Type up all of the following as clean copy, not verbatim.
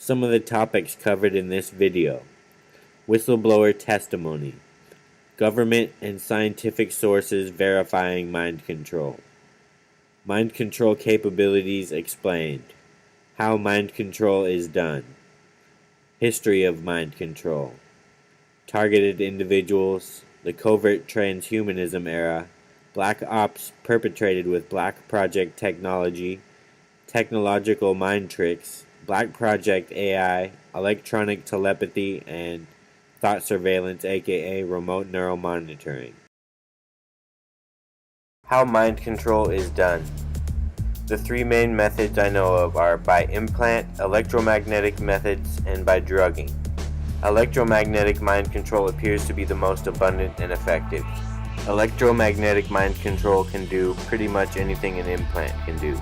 Some of the topics covered in this video: whistleblower testimony, government and scientific sources verifying mind control capabilities explained, how mind control is done, history of mind control, targeted individuals, the covert transhumanism era, black ops perpetrated with black project technology, technological mind tricks, black project AI, electronic telepathy, and thought surveillance, aka remote neural monitoring. How mind control is done. The three main methods I know of are by implant, electromagnetic methods, and by drugging. Electromagnetic mind control appears to be the most abundant and effective. Electromagnetic mind control can do pretty much anything an implant can do.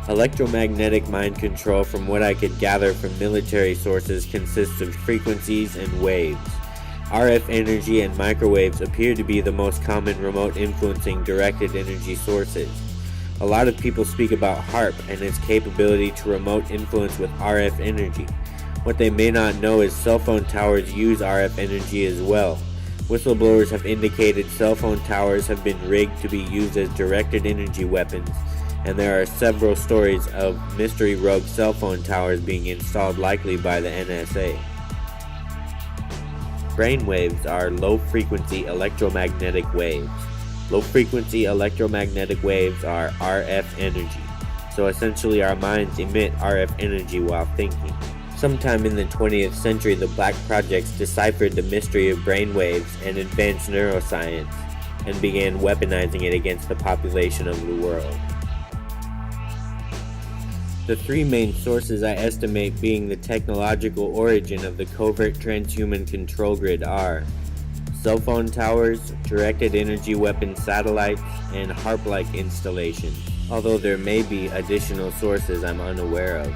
Electromagnetic mind control, from what I could gather from military sources, consists of frequencies and waves. RF energy and microwaves appear to be the most common remote influencing directed energy sources. A lot of people speak about HAARP and its capability to remote influence with RF energy. What they may not know is cell phone towers use RF energy as well. Whistleblowers have indicated cell phone towers have been rigged to be used as directed energy weapons, and there are several stories of mystery rogue cell phone towers being installed, likely by the NSA. Brainwaves are low-frequency electromagnetic waves. Low-frequency electromagnetic waves are RF energy, so essentially our minds emit RF energy while thinking. Sometime in the 20th century, the Black Projects deciphered the mystery of brainwaves and advanced neuroscience, and began weaponizing it against the population of the world. The three main sources I estimate being the technological origin of the covert transhuman control grid are cell phone towers, directed energy weapon satellites, and HAARP-like installations, although there may be additional sources I'm unaware of.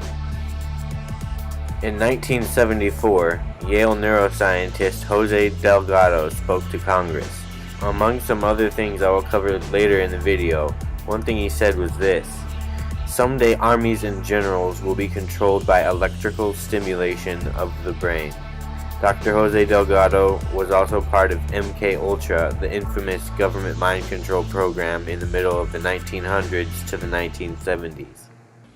In 1974, Yale neuroscientist Jose Delgado spoke to Congress. Among some other things I will cover later in the video, one thing he said was this: someday armies and generals will be controlled by electrical stimulation of the brain. Dr. Jose Delgado was also part of MK Ultra, the infamous government mind control program in the middle of the 1900s to the 1970s.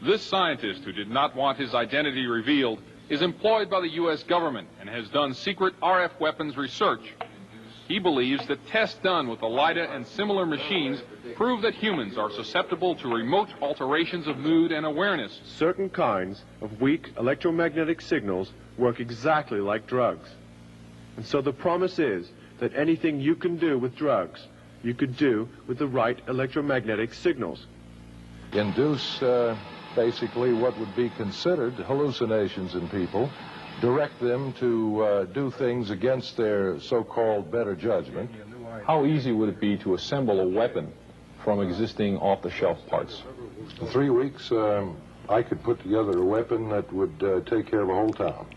This scientist, who did not want his identity revealed, is employed by the U.S. government and has done secret RF weapons research. He believes that tests done with the LIDA and similar machines prove that humans are susceptible to remote alterations of mood and awareness. Certain kinds of weak electromagnetic signals work exactly like drugs. And so the promise is that anything you can do with drugs, you could do with the right electromagnetic signals. Induce basically what would be considered hallucinations in people, direct them to do things against their so-called better judgment. How easy would it be to assemble a weapon from existing off-the-shelf parts? In 3 weeks, I could put together a weapon that would take care of a whole town.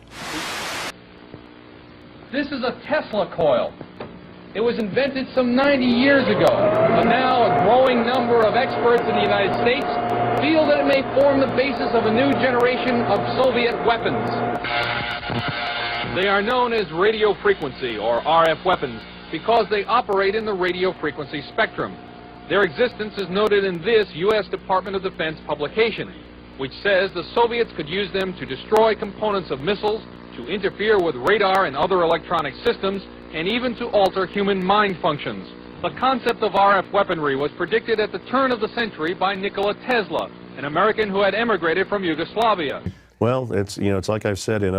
This is a Tesla coil. It was invented some 90 years ago, but now a growing number of experts in the United States feel that it may form the basis of a new generation of Soviet weapons. They are known as radio frequency, or RF weapons, because they operate in the radio frequency spectrum. Their existence is noted in this U.S. Department of Defense publication, which says the Soviets could use them to destroy components of missiles, to interfere with radar and other electronic systems, and even to alter human mind functions. The concept of RF weaponry was predicted at the turn of the century by Nikola Tesla, an American who had emigrated from Yugoslavia. Well, it's like I've said in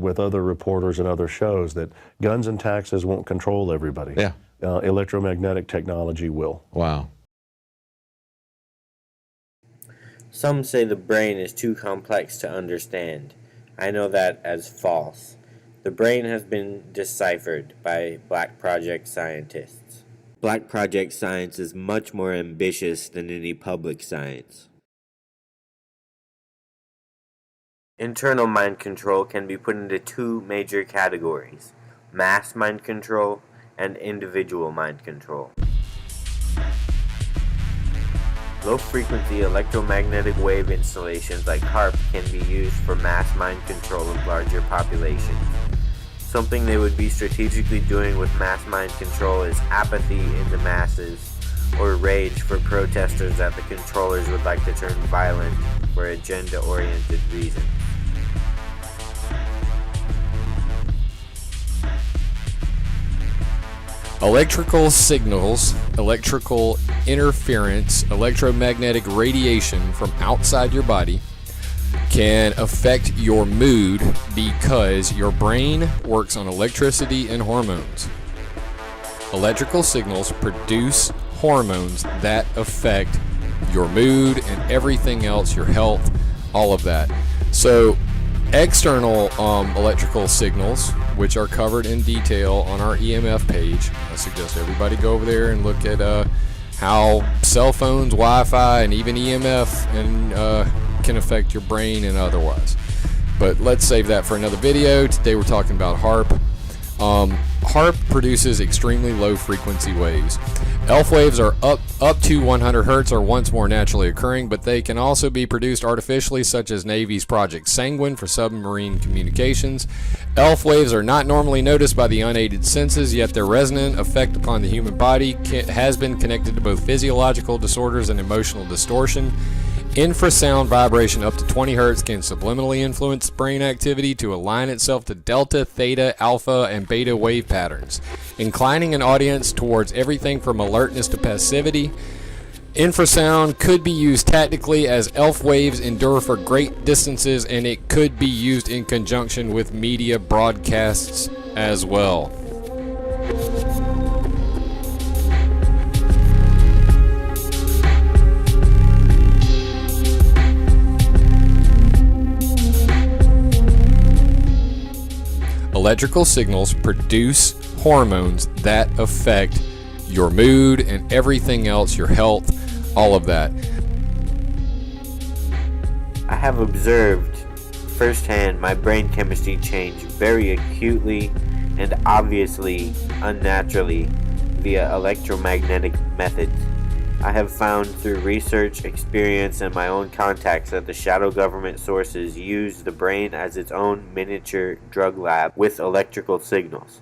with other reporters and other shows, that guns and taxes won't control everybody. Yeah. Electromagnetic technology will. Wow. Some say the brain is too complex to understand. I know that as false. The brain has been deciphered by Black Project scientists. Black Project science is much more ambitious than any public science. Internal mind control can be put into two major categories: mass mind control and individual mind control. Low-frequency electromagnetic wave installations like HAARP can be used for mass mind control of larger populations. Something they would be strategically doing with mass mind control is apathy in the masses, or rage for protesters that the controllers would like to turn violent for agenda-oriented reasons. Electrical signals, electrical interference, electromagnetic radiation from outside your body can affect your mood because your brain works on electricity and hormones. Electrical signals produce hormones that affect your mood and everything else, your health, all of that. So external electrical signals, which are covered in detail on our EMF page. I suggest everybody go over there and look at how cell phones, Wi-Fi, and even EMF can affect your brain and otherwise. But let's save that for another video. Today we're talking about HAARP. HAARP produces extremely low frequency waves. ELF waves are up to 100 Hz or once more naturally occurring, but they can also be produced artificially, such as Navy's Project Sanguine for submarine communications. ELF waves are not normally noticed by the unaided senses, yet their resonant effect upon the human body has been connected to both physiological disorders and emotional distortion. Infrasound vibration up to 20 Hz can subliminally influence brain activity to align itself to delta, theta, alpha, and beta wave patterns, inclining an audience towards everything from alertness to passivity. Infrasound could be used tactically as ELF waves endure for great distances, and it could be used in conjunction with media broadcasts as well. Electrical signals produce hormones that affect your mood and everything else, your health, all of that. I have observed firsthand my brain chemistry change very acutely and obviously unnaturally via electromagnetic methods. I have found through research, experience, and my own contacts that the shadow government sources use the brain as its own miniature drug lab with electrical signals.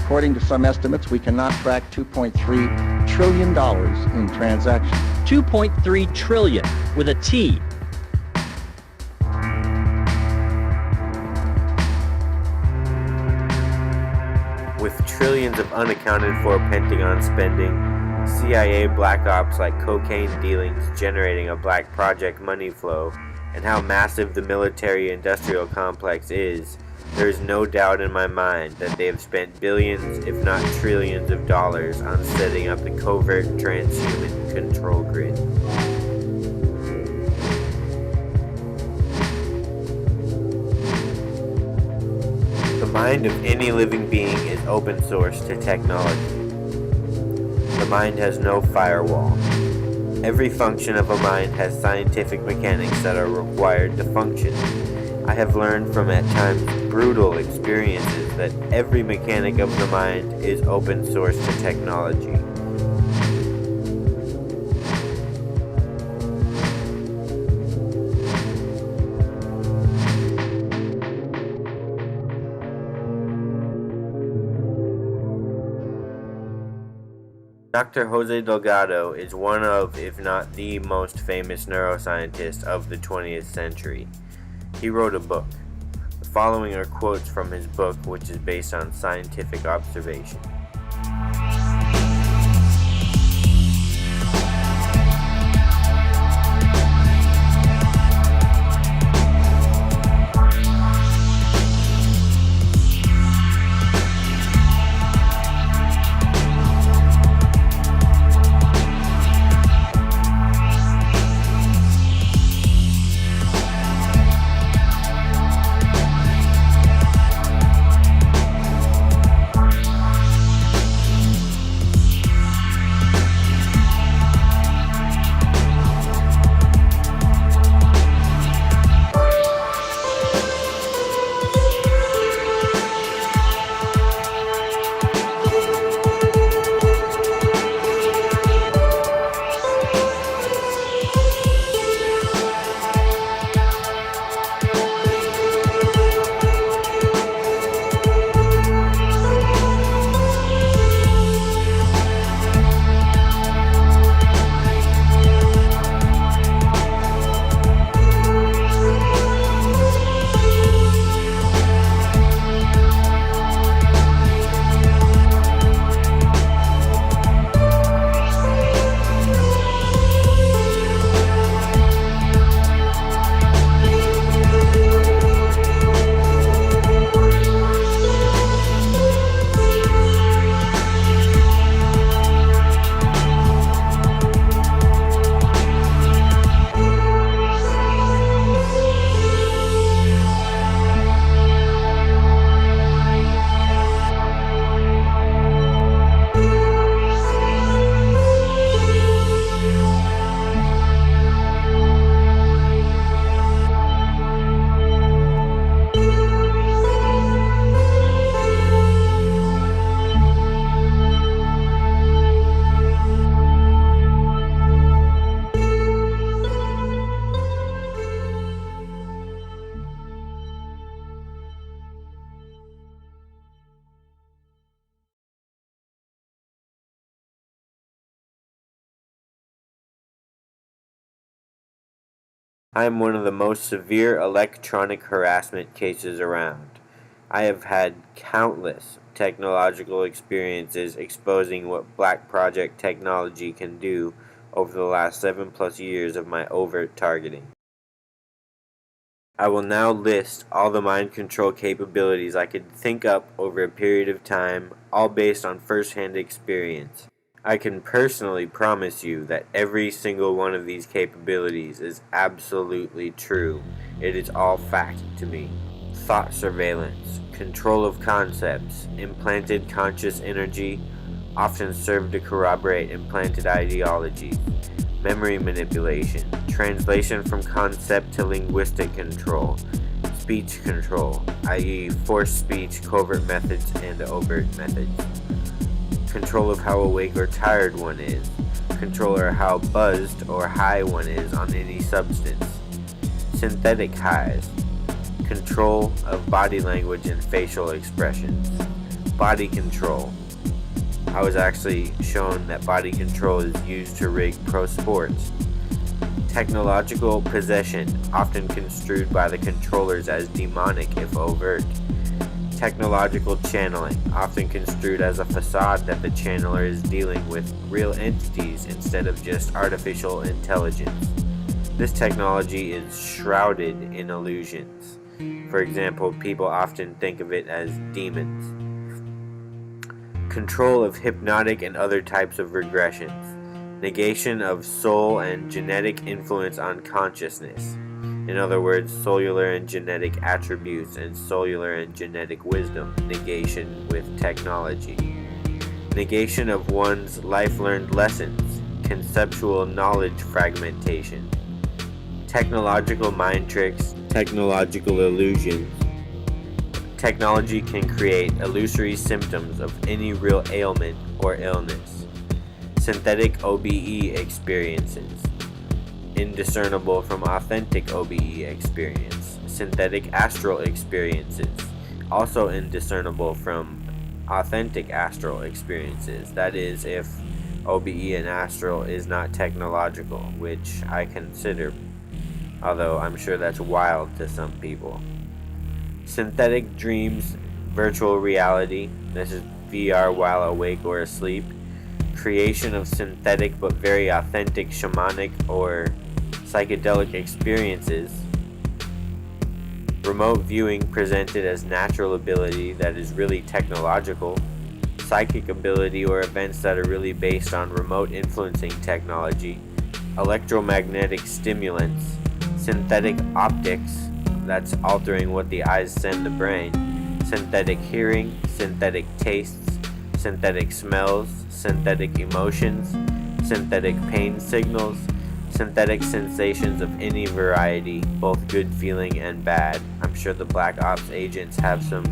According to some estimates, we can now track $2.3 trillion in transactions. 2.3 trillion with a T. With trillions of unaccounted for Pentagon spending, CIA black ops like cocaine dealings generating a black project money flow, and how massive the military-industrial complex is, there is no doubt in my mind that they have spent billions, if not trillions of dollars on setting up the covert transhuman control grid. The mind of any living being is open source to technology. The mind has no firewall. Every function of a mind has scientific mechanics that are required to function. I have learned from at times brutal experiences that every mechanic of the mind is open source to technology. Dr. Jose Delgado is one of, if not the most famous neuroscientist of the 20th century. He wrote a book. The following are quotes from his book, which is based on scientific observation. I am one of the most severe electronic harassment cases around. I have had countless technological experiences exposing what Black Project technology can do over the last 7+ years of my overt targeting. I will now list all the mind control capabilities I could think up over a period of time, all based on first-hand experience. I can personally promise you that every single one of these capabilities is absolutely true. It is all fact to me. Thought surveillance, control of concepts, implanted conscious energy, often serve to corroborate implanted ideologies, memory manipulation, translation from concept to linguistic control, speech control, i.e. forced speech, covert methods, and overt methods. Control of how awake or tired one is, control of how buzzed or high one is on any substance, synthetic highs, control of body language and facial expressions, body control. I was actually shown that body control is used to rig pro sports. Technological possession, often construed by the controllers as demonic if overt. Technological channeling, often construed as a facade that the channeler is dealing with real entities instead of just artificial intelligence. This technology is shrouded in illusions. For example, people often think of it as demons. Control of hypnotic and other types of regressions. Negation of soul and genetic influence on consciousness. In other words, cellular and genetic attributes and cellular and genetic wisdom. Negation with technology. Negation of one's life-learned lessons. Conceptual knowledge fragmentation. Technological mind tricks. Technological illusions. Technology can create illusory symptoms of any real ailment or illness. Synthetic OBE experiences. Indiscernible from authentic OBE experience. Synthetic astral experiences. Also indiscernible from authentic astral experiences. That is, if OBE and astral is not technological, which I consider, although I'm sure that's wild to some people. Synthetic dreams, virtual reality, this is VR while awake or asleep. Creation of synthetic but very authentic shamanic or psychedelic experiences. Remote viewing presented as natural ability that is really technological. Psychic ability or events that are really based on remote influencing technology. Electromagnetic stimulants. Synthetic optics, that's altering what the eyes send the brain. Synthetic hearing, synthetic tastes, synthetic smells, synthetic emotions, synthetic pain signals, synthetic sensations of any variety, both good feeling and bad. I'm sure the Black Ops agents have some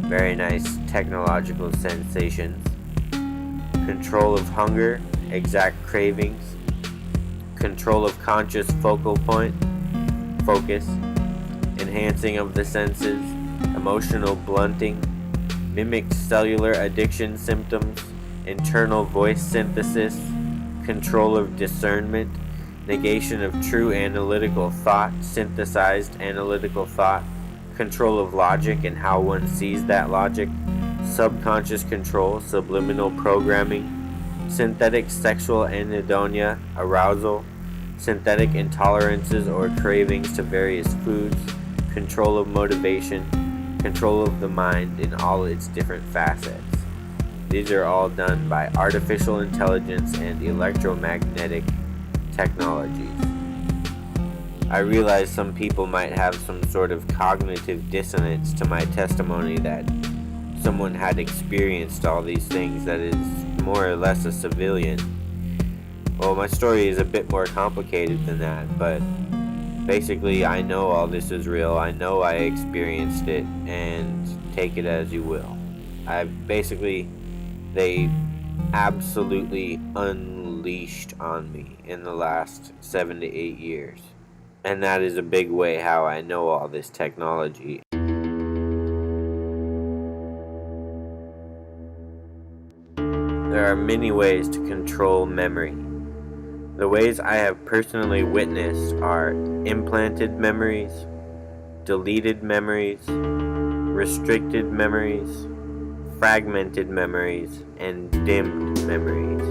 very nice technological sensations. Control of hunger, exact cravings, control of conscious focal point, focus, enhancing of the senses, emotional blunting, mimic cellular addiction symptoms, internal voice synthesis, control of discernment, negation of true analytical thought, synthesized analytical thought, control of logic and how one sees that logic, subconscious control, subliminal programming, synthetic sexual anhedonia, arousal, synthetic intolerances or cravings to various foods, control of motivation, control of the mind in all its different facets. These are all done by artificial intelligence and electromagnetic technologies. I realize some people might have some sort of cognitive dissonance to my testimony that someone had experienced all these things that is more or less a civilian. Well, my story is a bit more complicated than that, but basically I know all this is real. I know I experienced it, and take it as you will. They absolutely unleashed on me in the last 7 to 8 years. And that is a big way how I know all this technology. There are many ways to control memory. The ways I have personally witnessed are implanted memories, deleted memories, restricted memories, fragmented memories, and dimmed memories.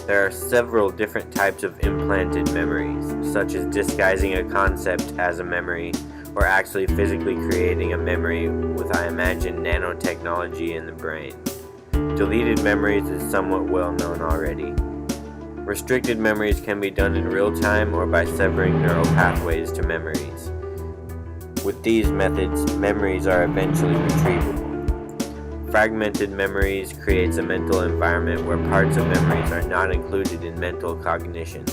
There are several different types of implanted memories, such as disguising a concept as a memory, or actually physically creating a memory with, I imagine, nanotechnology in the brain. Deleted memories is somewhat well known already. Restricted memories can be done in real time or by severing neural pathways to memories. With these methods, memories are eventually retrievable. Fragmented memories creates a mental environment where parts of memories are not included in mental cognitions.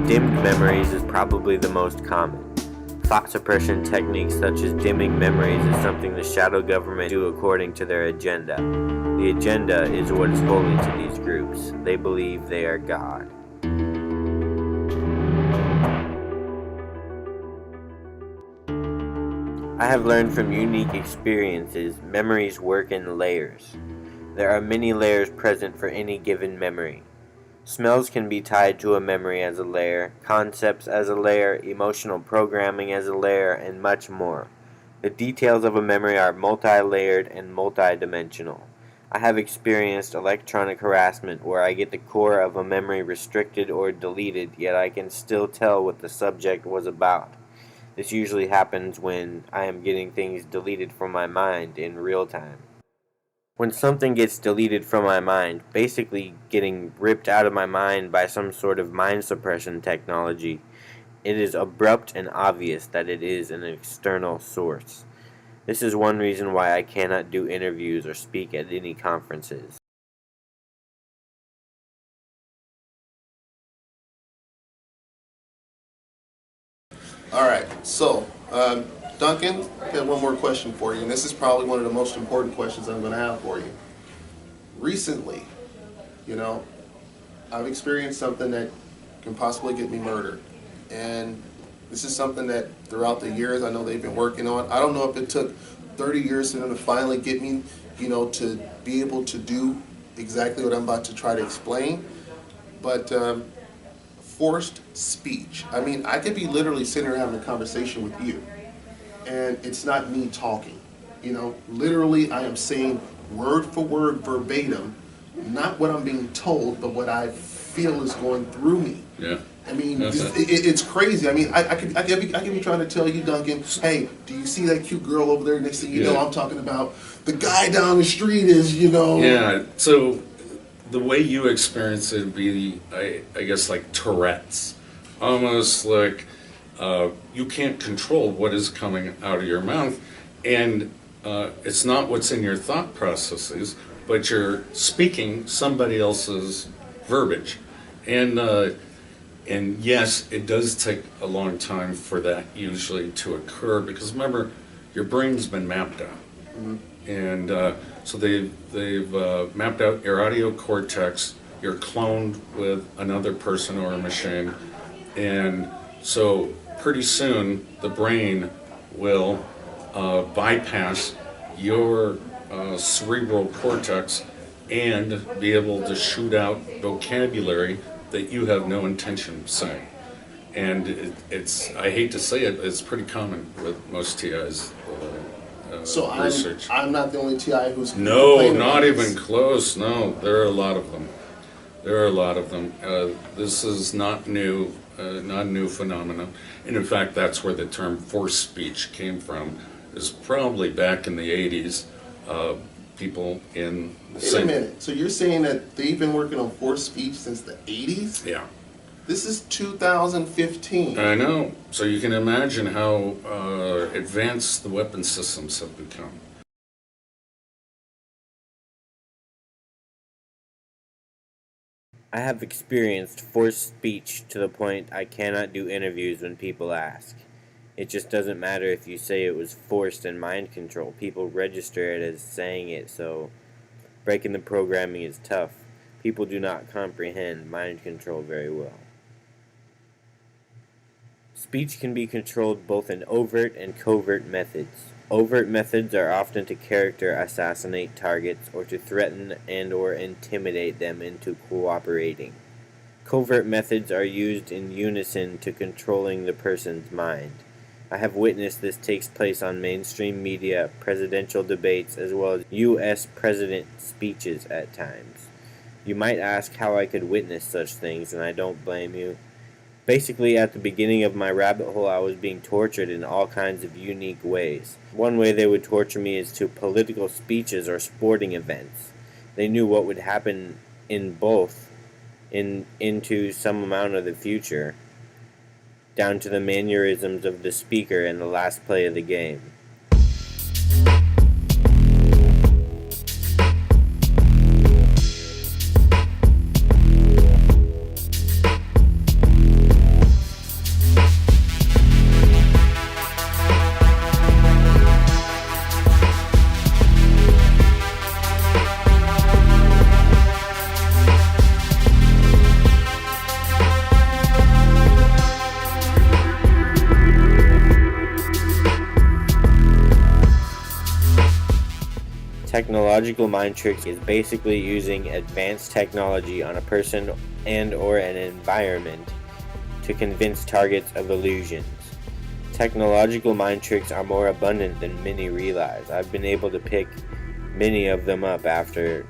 Dimmed memories is probably the most common. Thought suppression techniques such as dimming memories is something the shadow government do according to their agenda. The agenda is what is holy to these groups. They believe they are God. I have learned from unique experiences, memories work in layers. There are many layers present for any given memory. Smells can be tied to a memory as a layer, concepts as a layer, emotional programming as a layer, and much more. The details of a memory are multi-layered and multi-dimensional. I have experienced electronic harassment where I get the core of a memory restricted or deleted, yet I can still tell what the subject was about. This usually happens when I am getting things deleted from my mind in real time. When something gets deleted from my mind, basically getting ripped out of my mind by some sort of mind suppression technology, it is abrupt and obvious that it is an external source. This is one reason why I cannot do interviews or speak at any conferences. All right, so Duncan, I got one more question for you, and this is probably one of the most important questions I'm going to have for you. Recently, I've experienced something that can possibly get me murdered, and this is something that throughout the years I know they've been working on. I don't know if it took 30 years for them to finally get me, to be able to do exactly what I'm about to try to explain, but forced speech. I mean, I could be literally sitting here having a conversation with you, and it's not me talking. You know, literally I am saying word for word, verbatim, not what I'm being told, but what I feel is going through me. Yeah. I mean, it's crazy. I mean, I could be trying to tell you, Duncan, hey, do you see that cute girl over there? Next thing you know, I'm talking about the guy down the street is, you know. Yeah, so the way you experience it would be, I guess, like Tourette's. Almost like you can't control what is coming out of your mouth. And it's not what's in your thought processes, but you're speaking somebody else's verbiage. And yes, it does take a long time for that usually to occur, because remember, your brain's been mapped out. Mm-hmm. And so they've mapped out your audio cortex, you're cloned with another person or a machine, and so pretty soon the brain will bypass your cerebral cortex and be able to shoot out vocabulary that you have no intention of saying. And it's, I hate to say it, it's pretty common with most TIs. So research. I'm not the only TI who's No, not even close. No, there are a lot of them. There are a lot of them. This is not new, not a new phenomenon. And in fact, that's where the term forced speech came from. Is probably back in the 80s. People in the Wait a minute. So you're saying that they've been working on forced speech since the 80s? Yeah. This is 2015. I know. So you can imagine how advanced the weapon systems have become. I have experienced forced speech to the point I cannot do interviews when people ask. It just doesn't matter if you say it was forced and mind control. People register it as saying it, so breaking the programming is tough. People do not comprehend mind control very well. Speech can be controlled both in overt and covert methods. Overt methods are often to character assassinate targets or to threaten and/or intimidate them into cooperating. Covert methods are used in unison to controlling the person's mind. I have witnessed this takes place on mainstream media, presidential debates, as well as U.S. president speeches at times. You might ask how I could witness such things, and I don't blame you. Basically, at the beginning of my rabbit hole, I was being tortured in all kinds of unique ways. One way they would torture me is to political speeches or sporting events. They knew what would happen in both into some amount of the future, down to the mannerisms of the speaker in the last play of the game. Technological mind trick is basically using advanced technology on a person and/or an environment to convince targets of illusions. Technological mind tricks are more abundant than many realize. I've been able to pick many of them up after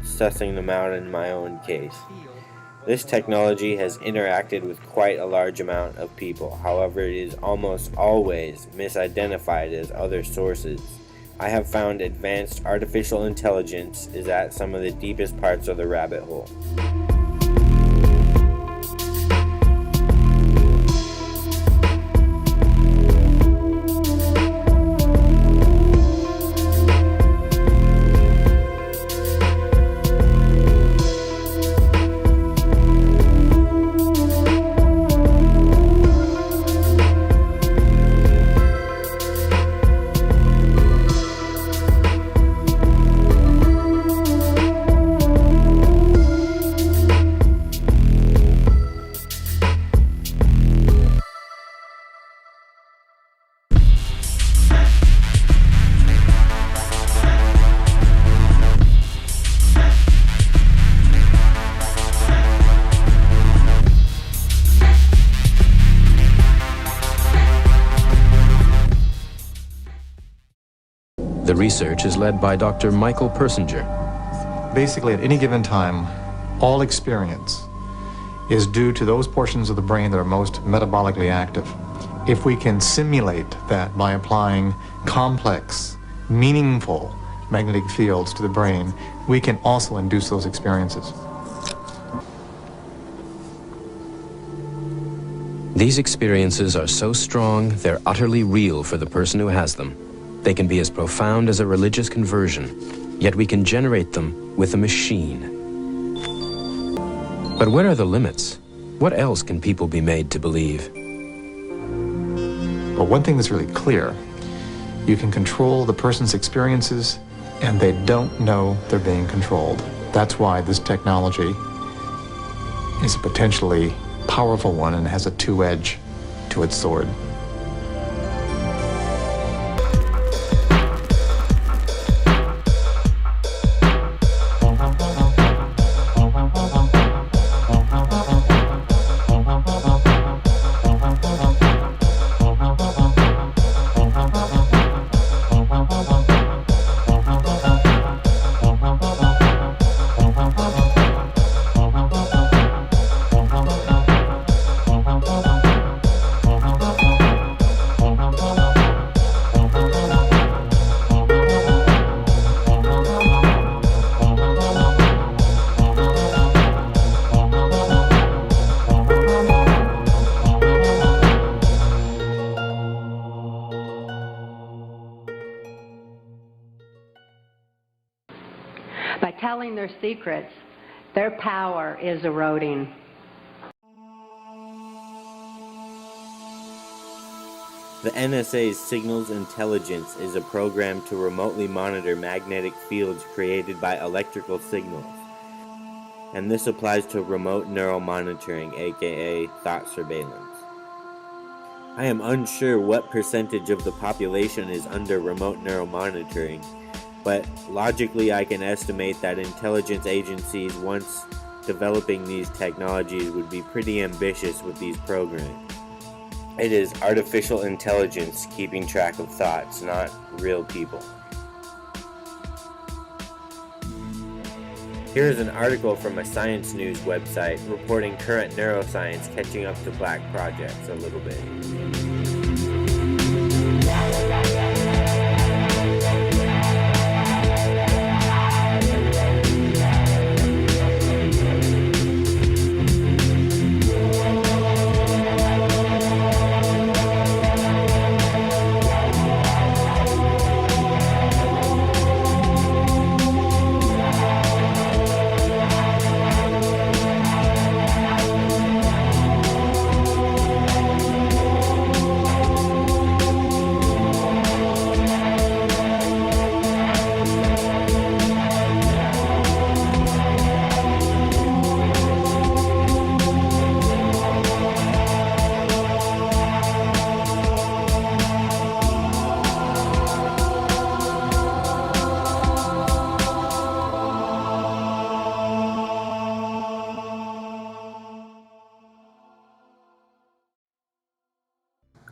sussing them out in my own case. This technology has interacted with quite a large amount of people. However, it is almost always misidentified as other sources. I have found advanced artificial intelligence is at some of the deepest parts of the rabbit hole. The research is led by Dr. Michael Persinger. Basically, at any given time, all experience is due to those portions of the brain that are most metabolically active. If we can simulate that by applying complex, meaningful magnetic fields to the brain, we can also induce those experiences. These experiences are so strong, they're utterly real for the person who has them. They can be as profound as a religious conversion, yet we can generate them with a machine. But what are the limits? What else can people be made to believe? But one thing that's really clear, you can control the person's experiences and they don't know they're being controlled. That's why this technology is a potentially powerful one and has a two-edge to its sword. By telling their secrets, their power is eroding. The NSA's Signals Intelligence is a program to remotely monitor magnetic fields created by electrical signals. And this applies to remote neural monitoring, aka thought surveillance. I am unsure what percentage of the population is under remote neural monitoring, but logically I can estimate that intelligence agencies, once developing these technologies, would be pretty ambitious with these programs. It is artificial intelligence keeping track of thoughts, not real people. Here is an article from a Science News website reporting current neuroscience catching up to black projects a little bit.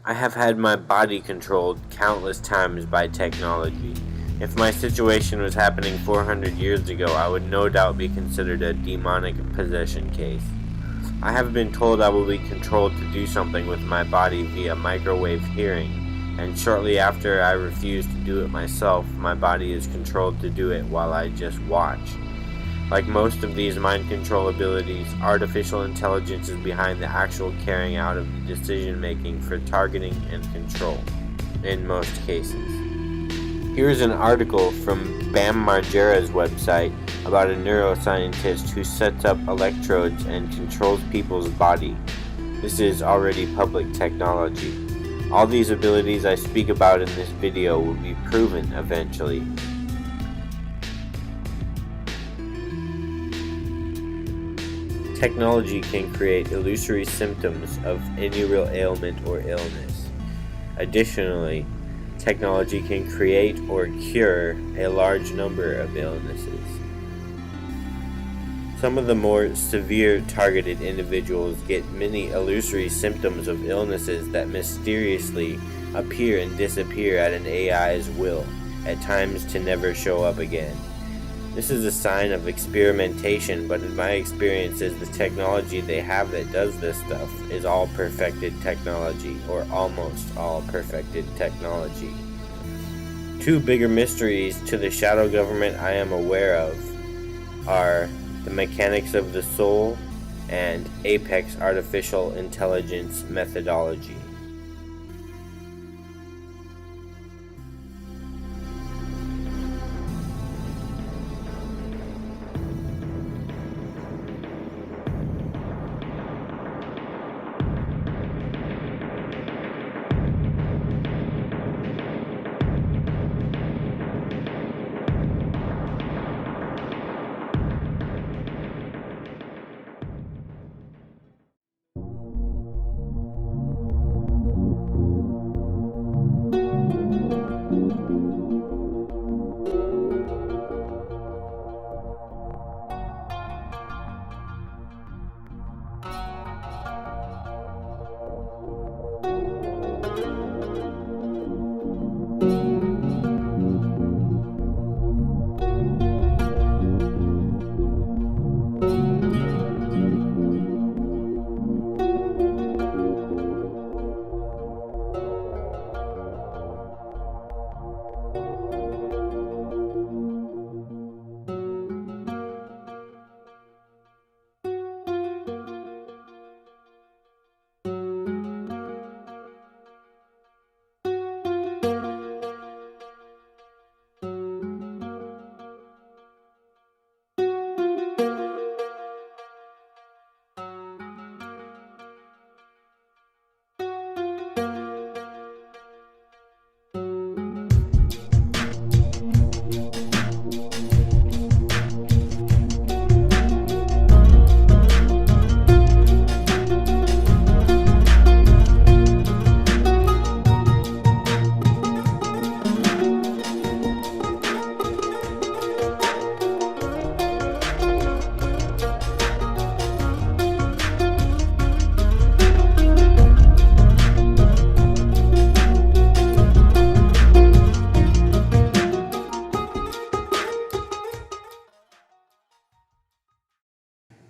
I have had my body controlled countless times by technology. If my situation was happening 400 years ago, I would no doubt be considered a demonic possession case. I have been told I will be controlled to do something with my body via microwave hearing, and shortly after I refuse to do it myself, my body is controlled to do it while I just watch. Like most of these mind control abilities, artificial intelligence is behind the actual carrying out of the decision making for targeting and control, in most cases. Here's an article from Bam Margera's website about a neuroscientist who sets up electrodes and controls people's body. This is already public technology. All these abilities I speak about in this video will be proven eventually. Technology can create illusory symptoms of any real ailment or illness. Additionally, technology can create or cure a large number of illnesses. Some of the more severe targeted individuals get many illusory symptoms of illnesses that mysteriously appear and disappear at an AI's will. at times to never show up again. This is a sign of experimentation, but in my experiences, the technology they have that does this stuff is all perfected technology, or almost all perfected technology. Two bigger mysteries to the shadow government I am aware of are the mechanics of the soul and Apex artificial intelligence methodology.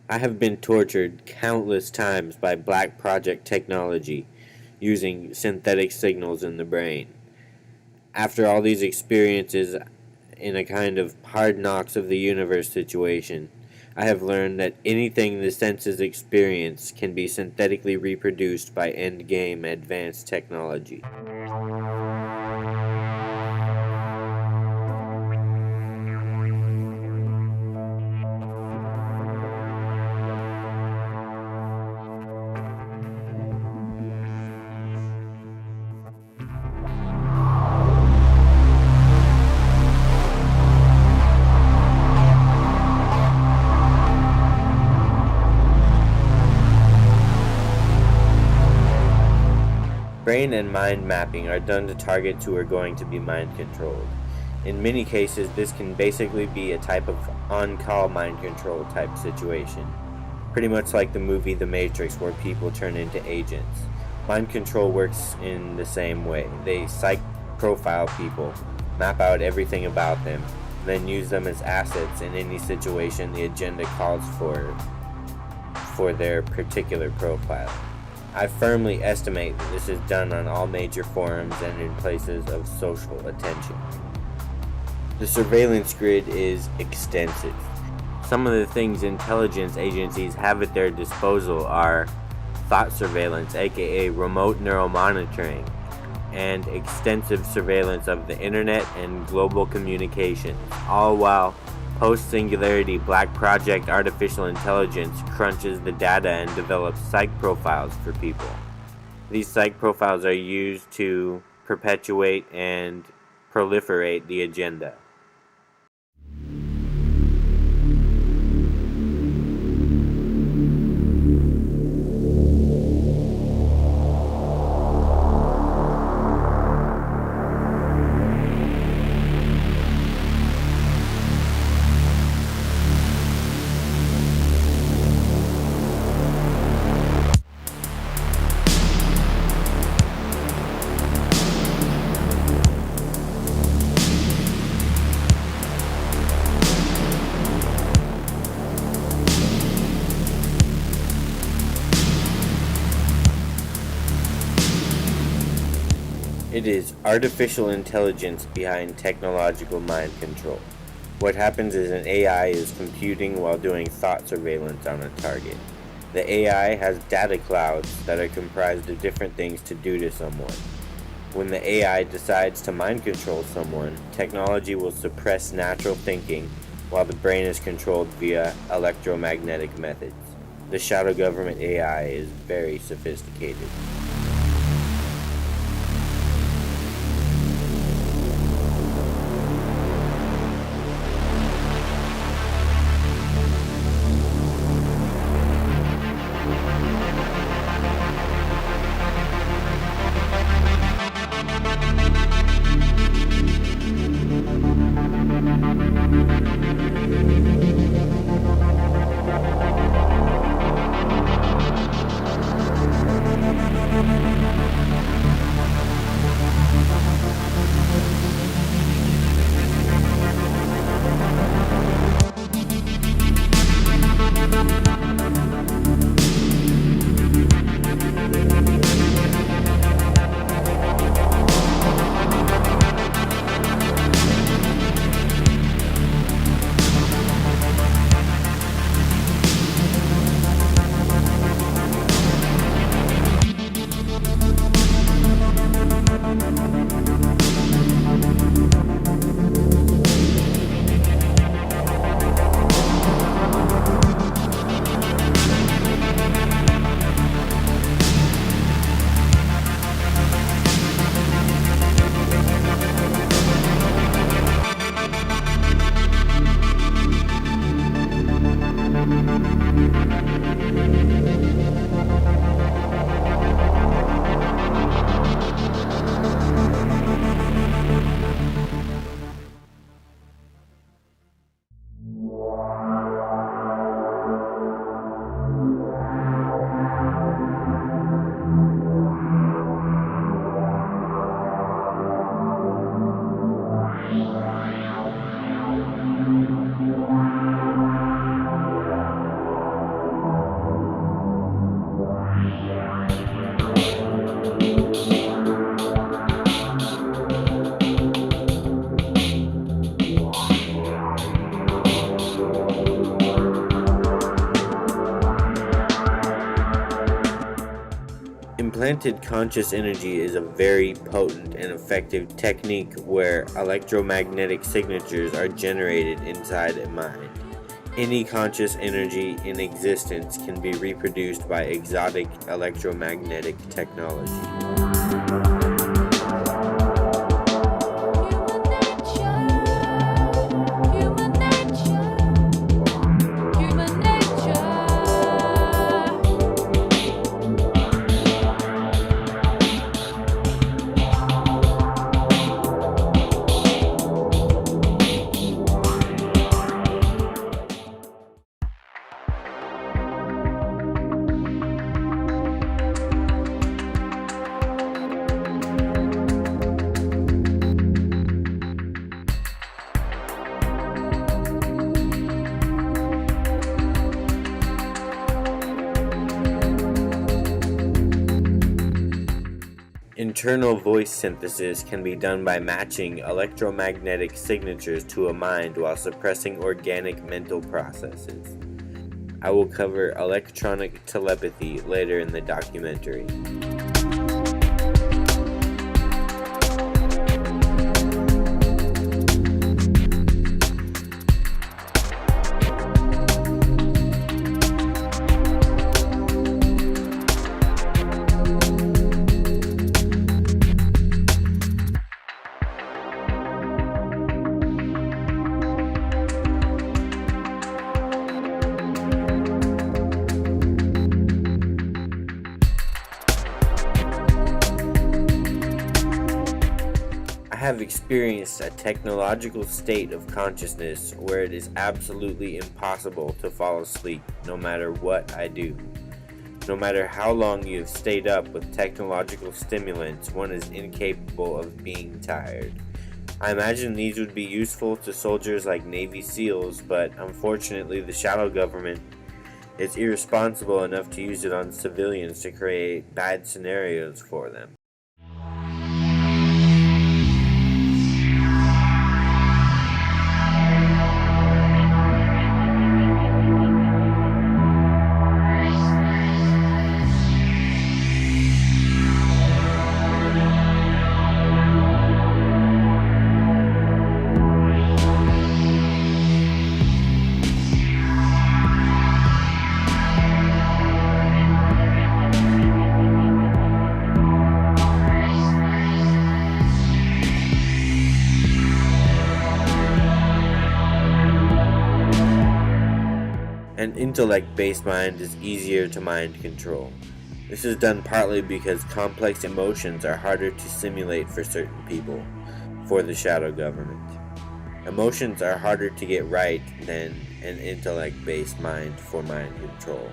I have been tortured countless times by Black Project technology using synthetic signals in the brain. After all these experiences in a kind of hard knocks of the universe situation, I have learned that anything the senses experience can be synthetically reproduced by endgame advanced technology. Brain and mind mapping are done to targets who are going to be mind controlled. In many cases, this can basically be a type of on-call mind control type situation. Pretty much like the movie The Matrix, where people turn into agents. Mind control works in the same way. They psych profile people, map out everything about them, then use them as assets in any situation the agenda calls for their particular profile. I firmly estimate that this is done on all major forums and in places of social attention. The surveillance grid is extensive. Some of the things intelligence agencies have at their disposal are thought surveillance, aka remote neuromonitoring, and extensive surveillance of the internet and global communications, all while post-singularity Black Project artificial intelligence crunches the data and develops psych profiles for people. These psych profiles are used to perpetuate and proliferate the agenda. It is artificial intelligence behind technological mind control. What happens is an AI is computing while doing thought surveillance on a target. The AI has data clouds that are comprised of different things to do to someone. When the AI decides to mind control someone, technology will suppress natural thinking while the brain is controlled via electromagnetic methods. The shadow government AI is very sophisticated. Implanted conscious energy is a very potent and effective technique where electromagnetic signatures are generated inside a mind. Any conscious energy in existence can be reproduced by exotic electromagnetic technology. Internal voice synthesis can be done by matching electromagnetic signatures to a mind while suppressing organic mental processes. I will cover electronic telepathy later in the documentary. I have experienced a technological state of consciousness where it is absolutely impossible to fall asleep no matter what I do. No matter how long you have stayed up with technological stimulants, one is incapable of being tired. I imagine these would be useful to soldiers like Navy SEALs, but unfortunately the shadow government is irresponsible enough to use it on civilians to create bad scenarios for them. An intellect-based mind is easier to mind control. This is done partly because complex emotions are harder to simulate for certain people, for the shadow government. Emotions are harder to get right than an intellect-based mind for mind control.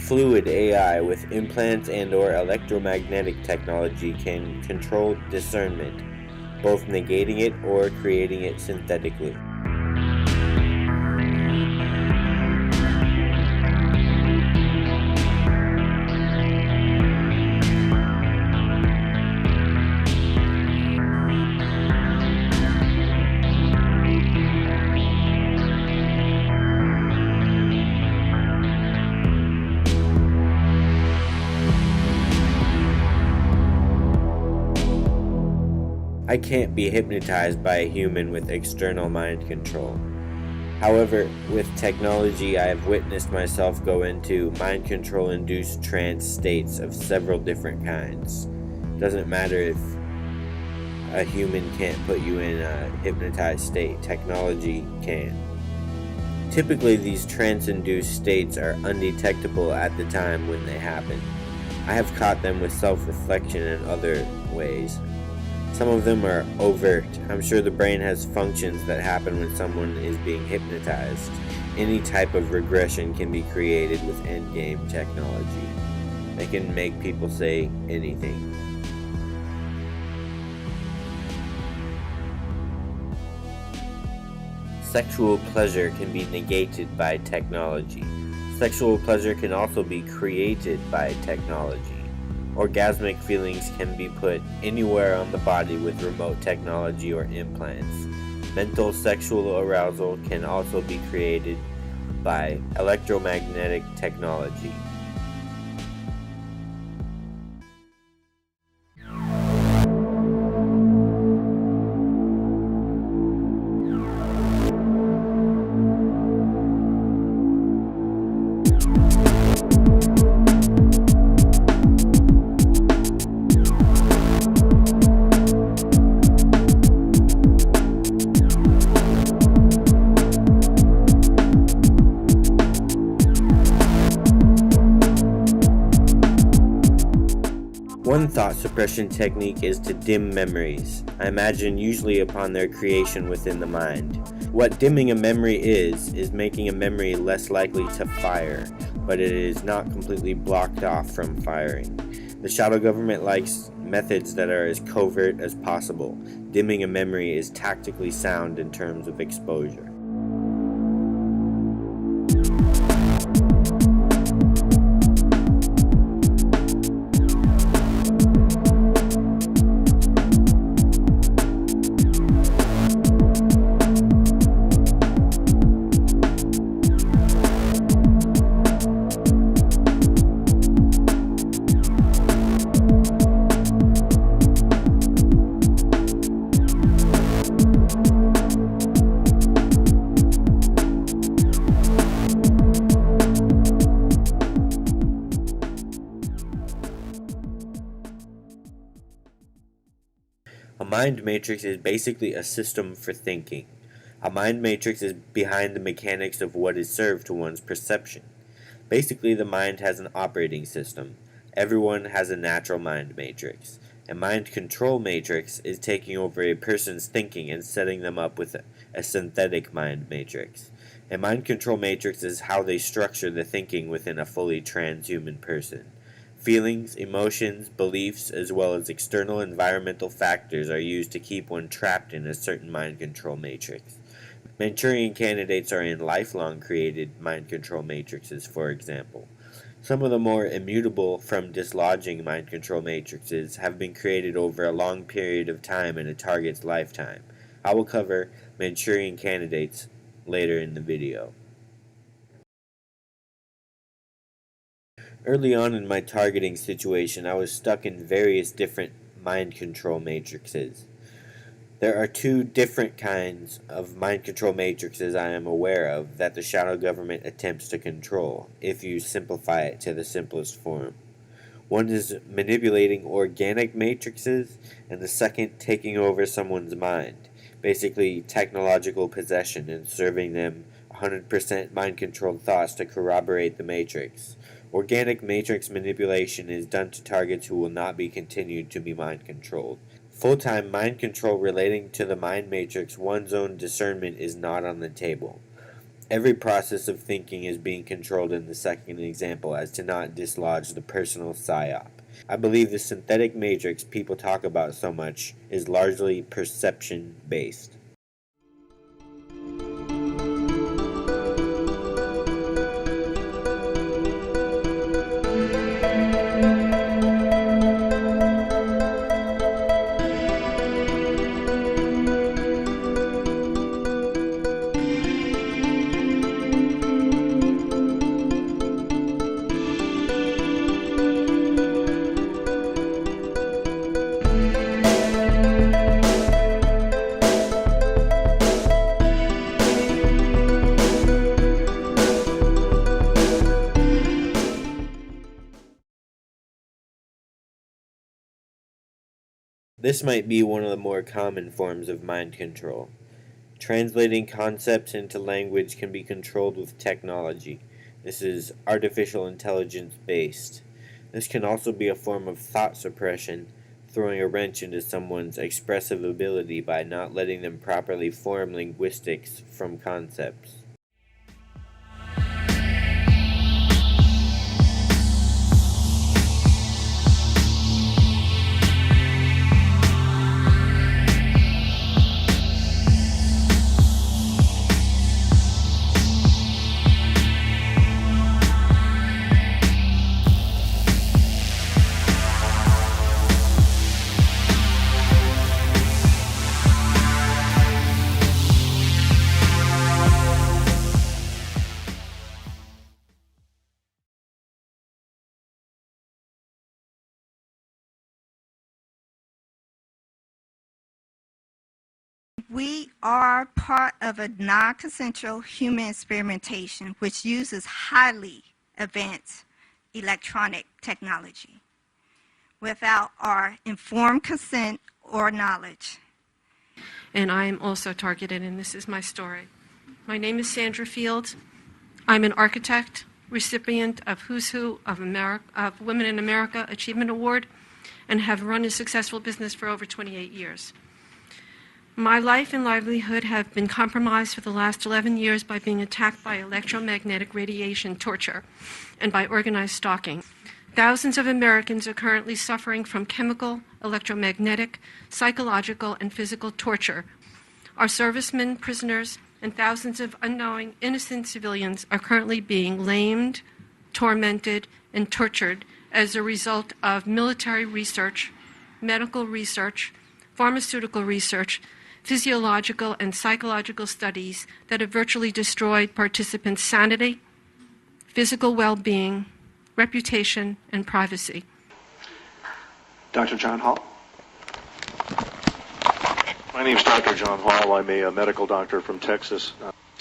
Fluid AI with implants and/or electromagnetic technology can control discernment, both negating it or creating it synthetically. I can't be hypnotized by a human with external mind control. However, with technology, I have witnessed myself go into mind control-induced trance states of several different kinds. Doesn't matter if a human can't put you in a hypnotized state, technology can. Typically, these trance-induced states are undetectable at the time when they happen. I have caught them with self-reflection and other ways. Some of them are overt. I'm sure the brain has functions that happen when someone is being hypnotized. Any type of regression can be created with endgame technology. They can make people say anything. Sexual pleasure can be negated by technology. Sexual pleasure can also be created by technology. Orgasmic feelings can be put anywhere on the body with remote technology or implants. Mental sexual arousal can also be created by electromagnetic technology. One thought suppression technique is to dim memories, I imagine usually upon their creation within the mind. What dimming a memory is making a memory less likely to fire, but it is not completely blocked off from firing. The shadow government likes methods that are as covert as possible. Dimming a memory is tactically sound in terms of exposure. A mind matrix is basically a system for thinking. A mind matrix is behind the mechanics of what is served to one's perception. Basically, the mind has an operating system. Everyone has a natural mind matrix. A mind control matrix is taking over a person's thinking and setting them up with a synthetic mind matrix. A mind control matrix is how they structure the thinking within a fully transhuman person. Feelings, emotions, beliefs, as well as external environmental factors are used to keep one trapped in a certain mind control matrix. Manchurian candidates are in lifelong created mind control matrices, for example. Some of the more immutable from dislodging mind control matrices have been created over a long period of time in a target's lifetime. I will cover Manchurian candidates later in the video. Early on in my targeting situation, I was stuck in various different mind control matrices. There are two different kinds of mind control matrices I am aware of that the shadow government attempts to control, if you simplify it to the simplest form. One is manipulating organic matrices, and the second taking over someone's mind, basically technological possession and serving them 100% mind-controlled thoughts to corroborate the matrix. Organic matrix manipulation is done to targets who will not be continued to be mind-controlled. Full-time mind control relating to the mind matrix, one's own discernment is not on the table. Every process of thinking is being controlled in the second example as to not dislodge the personal psyop. I believe the synthetic matrix people talk about so much is largely perception-based. This might be one of the more common forms of mind control. Translating concepts into language can be controlled with technology. This is artificial intelligence based. This can also be a form of thought suppression, throwing a wrench into someone's expressive ability by not letting them properly form linguistics from concepts. We are part of a non-consensual human experimentation which uses highly advanced electronic technology without our informed consent or knowledge. And I am also targeted, and this is my story. My name is Sandra Fields. I'm an architect, recipient of Who's Who of Women in America Achievement Award, and have run a successful business for over 28 years. My life and livelihood have been compromised for the last 11 years by being attacked by electromagnetic radiation torture and by organized stalking. Thousands of Americans are currently suffering from chemical, electromagnetic, psychological, and physical torture. Our servicemen, prisoners, and thousands of unknowing, innocent civilians are currently being lamed, tormented, and tortured as a result of military research, medical research, pharmaceutical research, physiological and psychological studies that have virtually destroyed participants' sanity, physical well-being, reputation, and privacy. Dr. John Hall. My name is Dr. John Hall. I'm a medical doctor from Texas.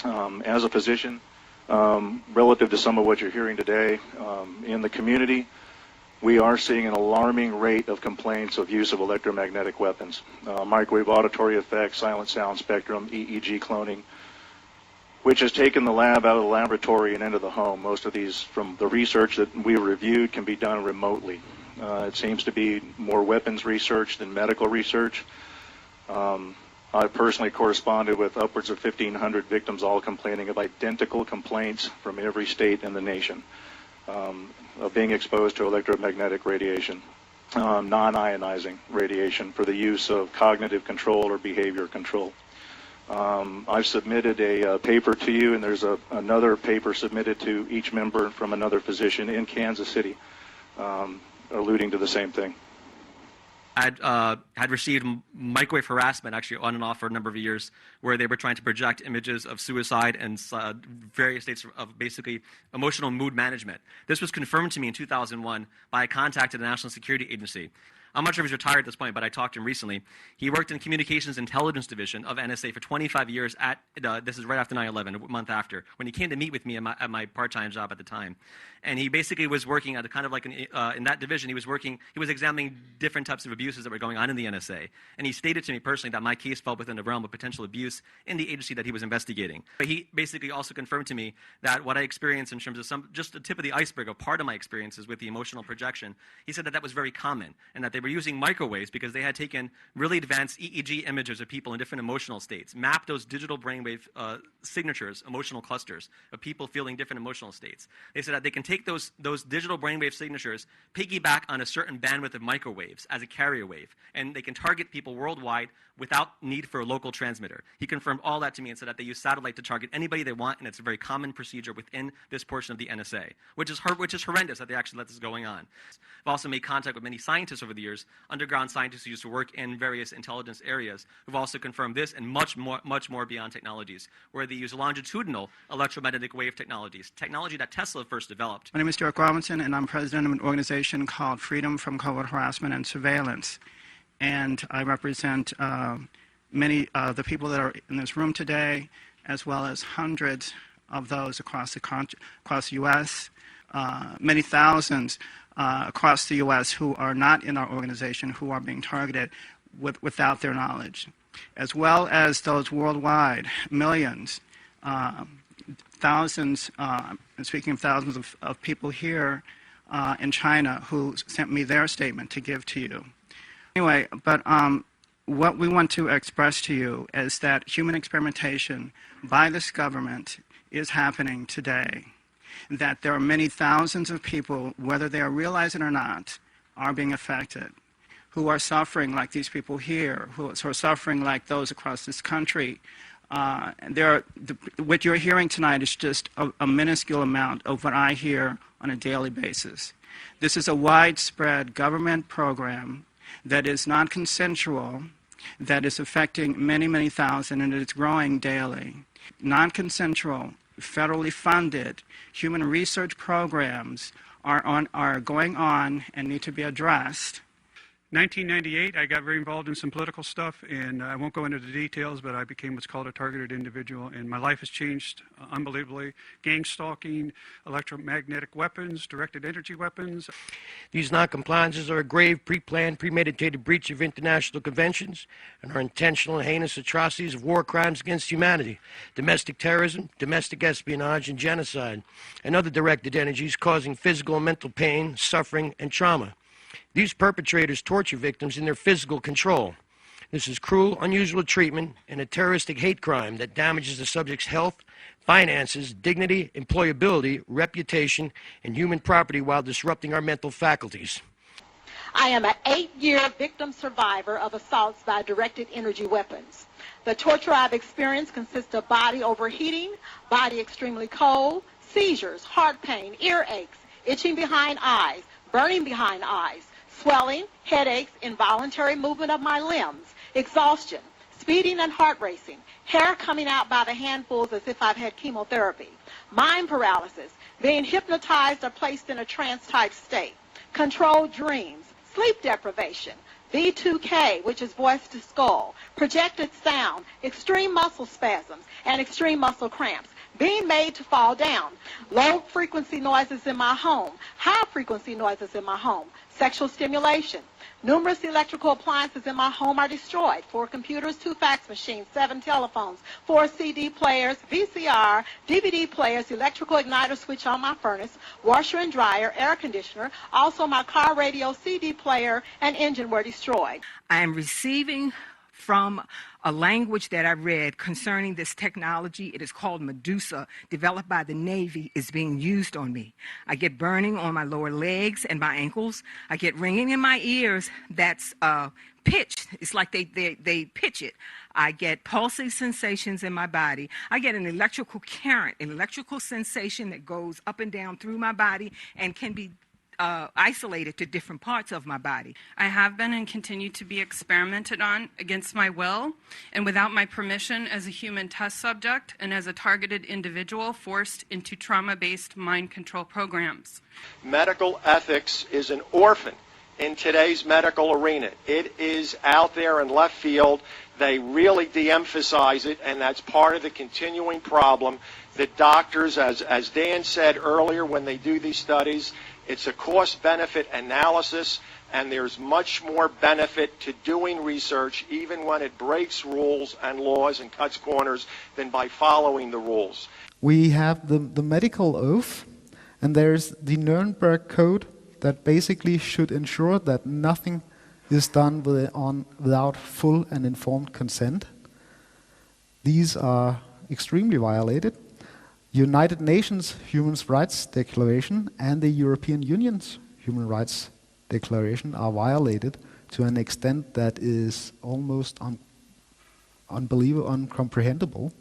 As a physician, relative to some of what you're hearing today, in the community, we are seeing an alarming rate of complaints of use of electromagnetic weapons. Microwave auditory effects, silent sound spectrum, EEG cloning, which has taken the lab out of the laboratory and into the home. Most of these, from the research that we reviewed, can be done remotely. It seems to be more weapons research than medical research. I personally corresponded with upwards of 1,500 victims, all complaining of identical complaints from every state in the nation of being exposed to electromagnetic radiation, non-ionizing radiation for the use of cognitive control or behavior control. I've submitted a paper to you, and there's another paper submitted to each member from another physician in Kansas City, alluding to the same thing. Had received microwave harassment, actually on and off for a number of years, where they were trying to project images of suicide and various states of basically emotional mood management. This was confirmed to me in 2001 by a contact at the National Security Agency. I'm not sure if he's retired at this point, but I talked to him recently. He worked in Communications Intelligence Division of NSA for 25 years at, this is right after 9/11, a month after, when he came to meet with me at my part-time job at the time. And he basically was working at kind of like in that division, he was examining different types of abuses that were going on in the NSA. And he stated to me personally that my case fell within the realm of potential abuse in the agency that he was investigating. But he basically also confirmed to me that what I experienced in terms of just the tip of the iceberg of part of my experiences with the emotional projection, he said that that was very common and that they were using microwaves because they had taken really advanced EEG images of people in different emotional states, mapped those digital brainwave signatures, emotional clusters of people feeling different emotional states. They said that they can take those digital brainwave signatures, piggyback on a certain bandwidth of microwaves as a carrier wave, and they can target people worldwide without need for a local transmitter. He confirmed all that to me and said that they use satellite to target anybody they want, and it's a very common procedure within this portion of the NSA, which is horrendous that they actually let this going on. I've also made contact with many scientists over the years, underground scientists who used to work in various intelligence areas, who've also confirmed this and much more beyond technologies, where they use longitudinal electromagnetic wave technologies, technology that Tesla first developed. My name is Derek Robinson, and I'm president of an organization called Freedom from Covert Harassment and Surveillance. And I represent many of the people that are in this room today, as well as hundreds of those across the U.S., many thousands across the U.S. who are not in our organization, who are being targeted without their knowledge, as well as those worldwide, millions, thousands, speaking of thousands of people here in China who sent me their statement to give to you. Anyway, but what we want to express to you is that human experimentation by this government is happening today, that there are many thousands of people, whether they are realizing it or not, are being affected, who are suffering like these people here, who are suffering like those across this country. What you're hearing tonight is just a minuscule amount of what I hear on a daily basis. This is a widespread government program that is non-consensual, that is affecting many, many thousand, and it's growing daily. Non-consensual, federally funded human research programs are going on and need to be addressed. 1998, I got very involved in some political stuff, and I won't go into the details, but I became what's called a targeted individual, and my life has changed unbelievably. Gang stalking, electromagnetic weapons, directed energy weapons. These noncompliances are a grave, pre-planned, premeditated breach of international conventions and are intentional and heinous atrocities of war crimes against humanity, domestic terrorism, domestic espionage, and genocide, and other directed energies causing physical and mental pain, suffering, and trauma. These perpetrators torture victims in their physical control. This is cruel, unusual treatment and a terroristic hate crime that damages the subject's health, finances, dignity, employability, reputation, and human property while disrupting our mental faculties. I am an 8-year victim survivor of assaults by directed energy weapons. The torture I've experienced consists of body overheating, body extremely cold, seizures, heart pain, earaches, itching behind eyes, burning behind eyes, swelling, headaches, involuntary movement of my limbs, exhaustion, speeding and heart racing, hair coming out by the handfuls as if I've had chemotherapy, mind paralysis, being hypnotized or placed in a trance-type state, controlled dreams, sleep deprivation, V2K, which is voice to skull, projected sound, extreme muscle spasms, and extreme muscle cramps, being made to fall down, low-frequency noises in my home, high-frequency noises in my home, sexual stimulation. Numerous electrical appliances in my home are destroyed. 4 computers, 2 fax machines, 7 telephones, 4 CD players, VCR, DVD players, electrical igniter switch on my furnace, washer and dryer, air conditioner. Also my car radio, CD player, and engine were destroyed. I am receiving from a language that I read concerning this technology. It is called Medusa, developed by the Navy, is being used on me. I get burning on my lower legs and my ankles. I get ringing in my ears that's pitched. It's like they pitch it. I get pulsing sensations in my body. I get an electrical current, an electrical sensation that goes up and down through my body and can be isolated to different parts of my body. I have been and continue to be experimented on against my will and without my permission as a human test subject and as a targeted individual forced into trauma-based mind control programs. Medical ethics is an orphan in today's medical arena. It is out there in left field. They really de-emphasize it, and that's part of the continuing problem that doctors, as Dan said earlier, when they do these studies, it's a cost-benefit analysis, and there's much more benefit to doing research, even when it breaks rules and laws and cuts corners, than by following the rules. We have the medical oath, and there's the Nuremberg Code that basically should ensure that nothing is done without full and informed consent. These are extremely violated. United Nations Human Rights Declaration and the European Union's Human Rights Declaration are violated to an extent that is almost unbelievable, incomprehensible.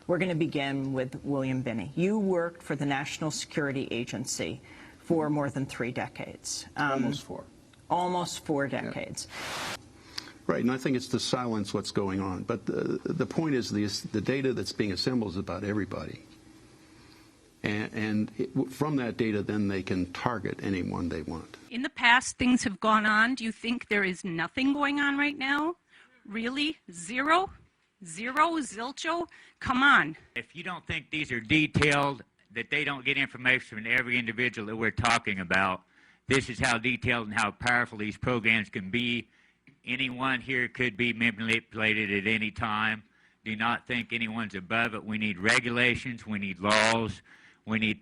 We're going to begin with William Binney. You worked for the National Security Agency for more than 3 decades. Almost 4. Almost 4 decades. Yeah. Right, and I think it's to silence what's going on. But the point is the data that's being assembled is about everybody. From that data, then they can target anyone they want. In the past, things have gone on. Do you think there is nothing going on right now? Really? Zero? Zilcho? Come on. If you don't think these are detailed, that they don't get information from every individual that we're talking about, this is how detailed and how powerful these programs can be. Anyone here could be manipulated at any time. Do not think anyone's above it. We need regulations. We need laws. We need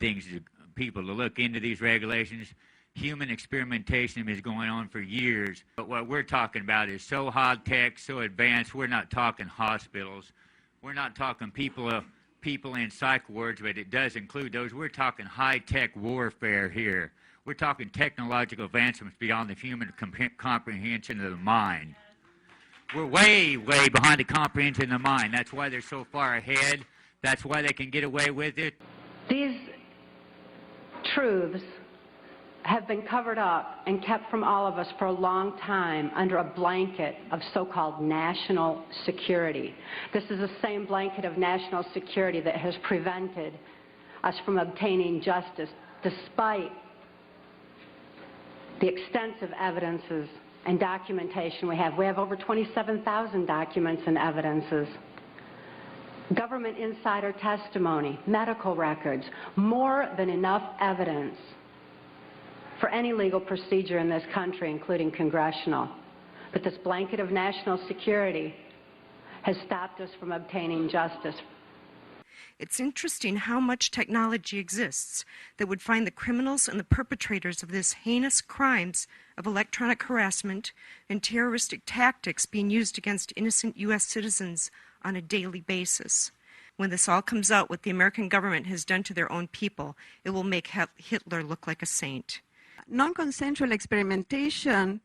people to look into these regulations. Human experimentation is going on for years. But what we're talking about is so high-tech, so advanced. We're not talking hospitals. We're not talking people in psych wards, but it does include those. We're talking high-tech warfare here. We're talking technological advancements beyond the human comprehension of the mind. We're way, way behind the comprehension of the mind. That's why they're so far ahead. That's why they can get away with it. These truths have been covered up and kept from all of us for a long time under a blanket of so-called national security. This is the same blanket of national security that has prevented us from obtaining justice despite the extensive evidences and documentation we have. We have over 27,000 documents and evidences. Government insider testimony, medical records, more than enough evidence for any legal procedure in this country, including congressional. But this blanket of national security has stopped us from obtaining justice. It's interesting how much technology exists that would find the criminals and the perpetrators of this heinous crimes of electronic harassment and terroristic tactics being used against innocent U.S. citizens on a daily basis. When this all comes out, what the American government has done to their own people, it will make Hitler look like a saint. Non-consensual experimentation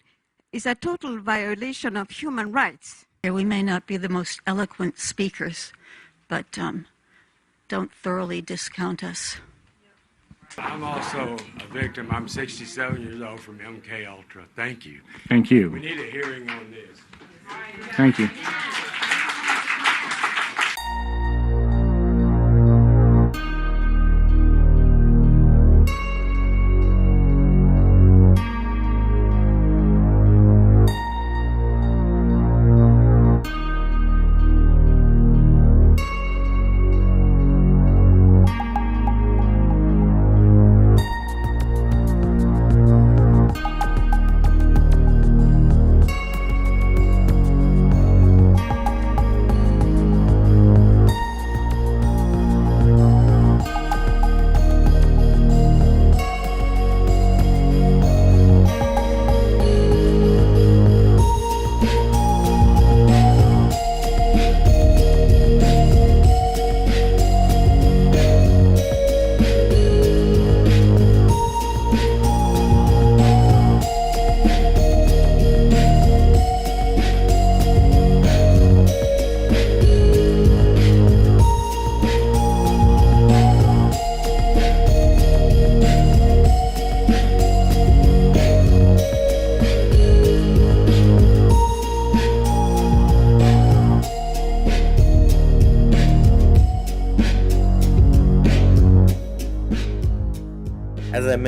is a total violation of human rights. We may not be the most eloquent speakers, but don't thoroughly discount us. I'm also a victim. I'm 67 years old from MK Ultra. Thank you. Thank you. We need a hearing on this. Thank you.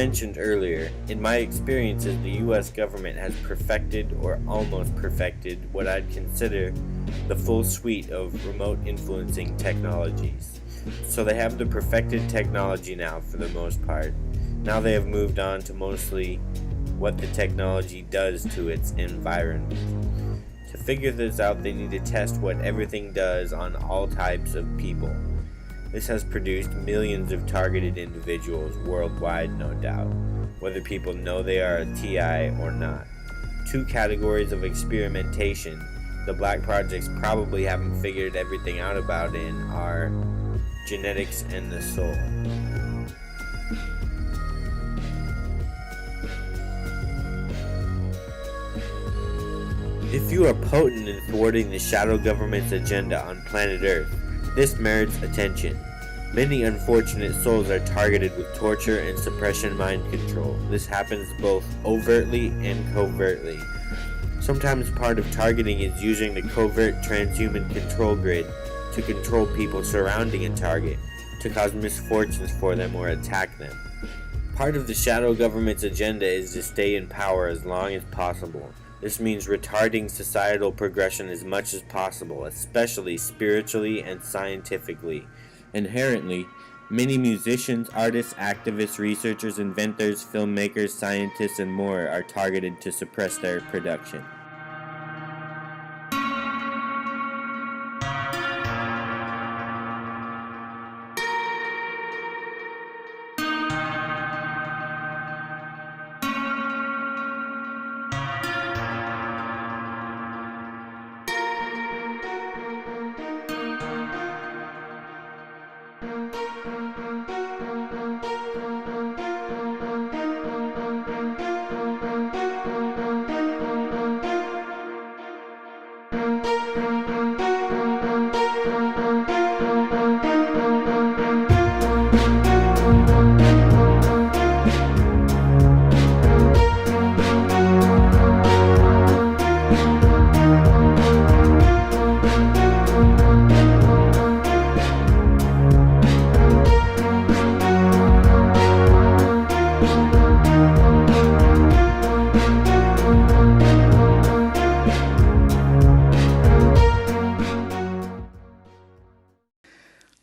mentioned earlier, in my experiences, the U.S. government has perfected or almost perfected what I'd consider the full suite of remote influencing technologies. So they have the perfected technology now for the most part. Now they have moved on to mostly what the technology does to its environment. To figure this out, they need to test what everything does on all types of people. This has produced millions of targeted individuals worldwide, no doubt, whether people know they are a TI or not. Two categories of experimentation the Black Projects probably haven't figured everything out about in are genetics and the soul. If you are potent in thwarting the shadow government's agenda on planet Earth, this merits attention. Many unfortunate souls are targeted with torture and suppression mind control. This happens both overtly and covertly. Sometimes part of targeting is using the covert transhuman control grid to control people surrounding a target, to cause misfortunes for them or attack them. Part of the shadow government's agenda is to stay in power as long as possible. This means retarding societal progression as much as possible, especially spiritually and scientifically. Inherently, many musicians, artists, activists, researchers, inventors, filmmakers, scientists, and more are targeted to suppress their production.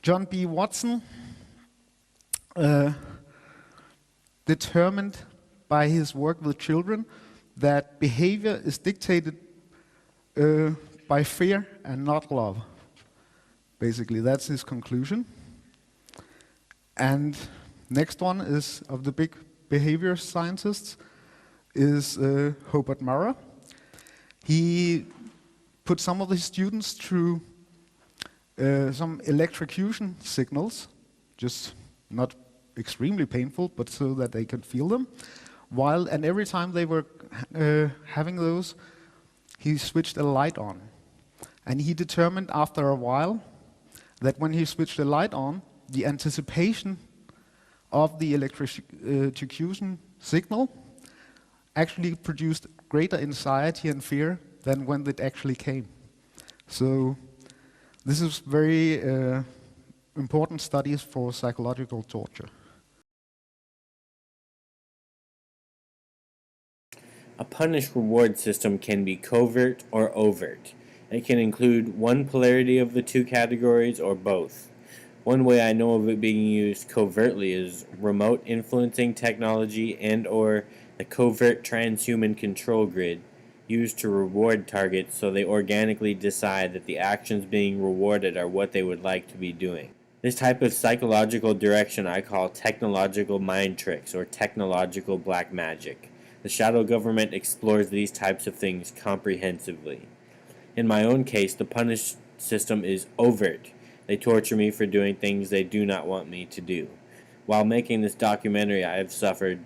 John B. Watson determined by his work with children that behavior is dictated by fear and not love. Basically, that's his conclusion. And next one is, of the big behavior scientists, is Hobart Murrah. He put some of his students through some electrocution signals, just not extremely painful, but so that they could feel them. And every time they were having those, he switched a light on. And he determined after a while that when he switched the light on, the anticipation of the electrocution signal actually produced greater anxiety and fear than when it actually came. So this is very important studies for psychological torture. A punish-reward system can be covert or overt. It can include one polarity of the two categories or both. One way I know of it being used covertly is remote influencing technology and/or the covert transhuman control grid used to reward targets so they organically decide that the actions being rewarded are what they would like to be doing. This type of psychological direction I call technological mind tricks or technological black magic. The shadow government explores these types of things comprehensively. In my own case, the punish system is overt. They torture me for doing things they do not want me to do. While making this documentary, I have suffered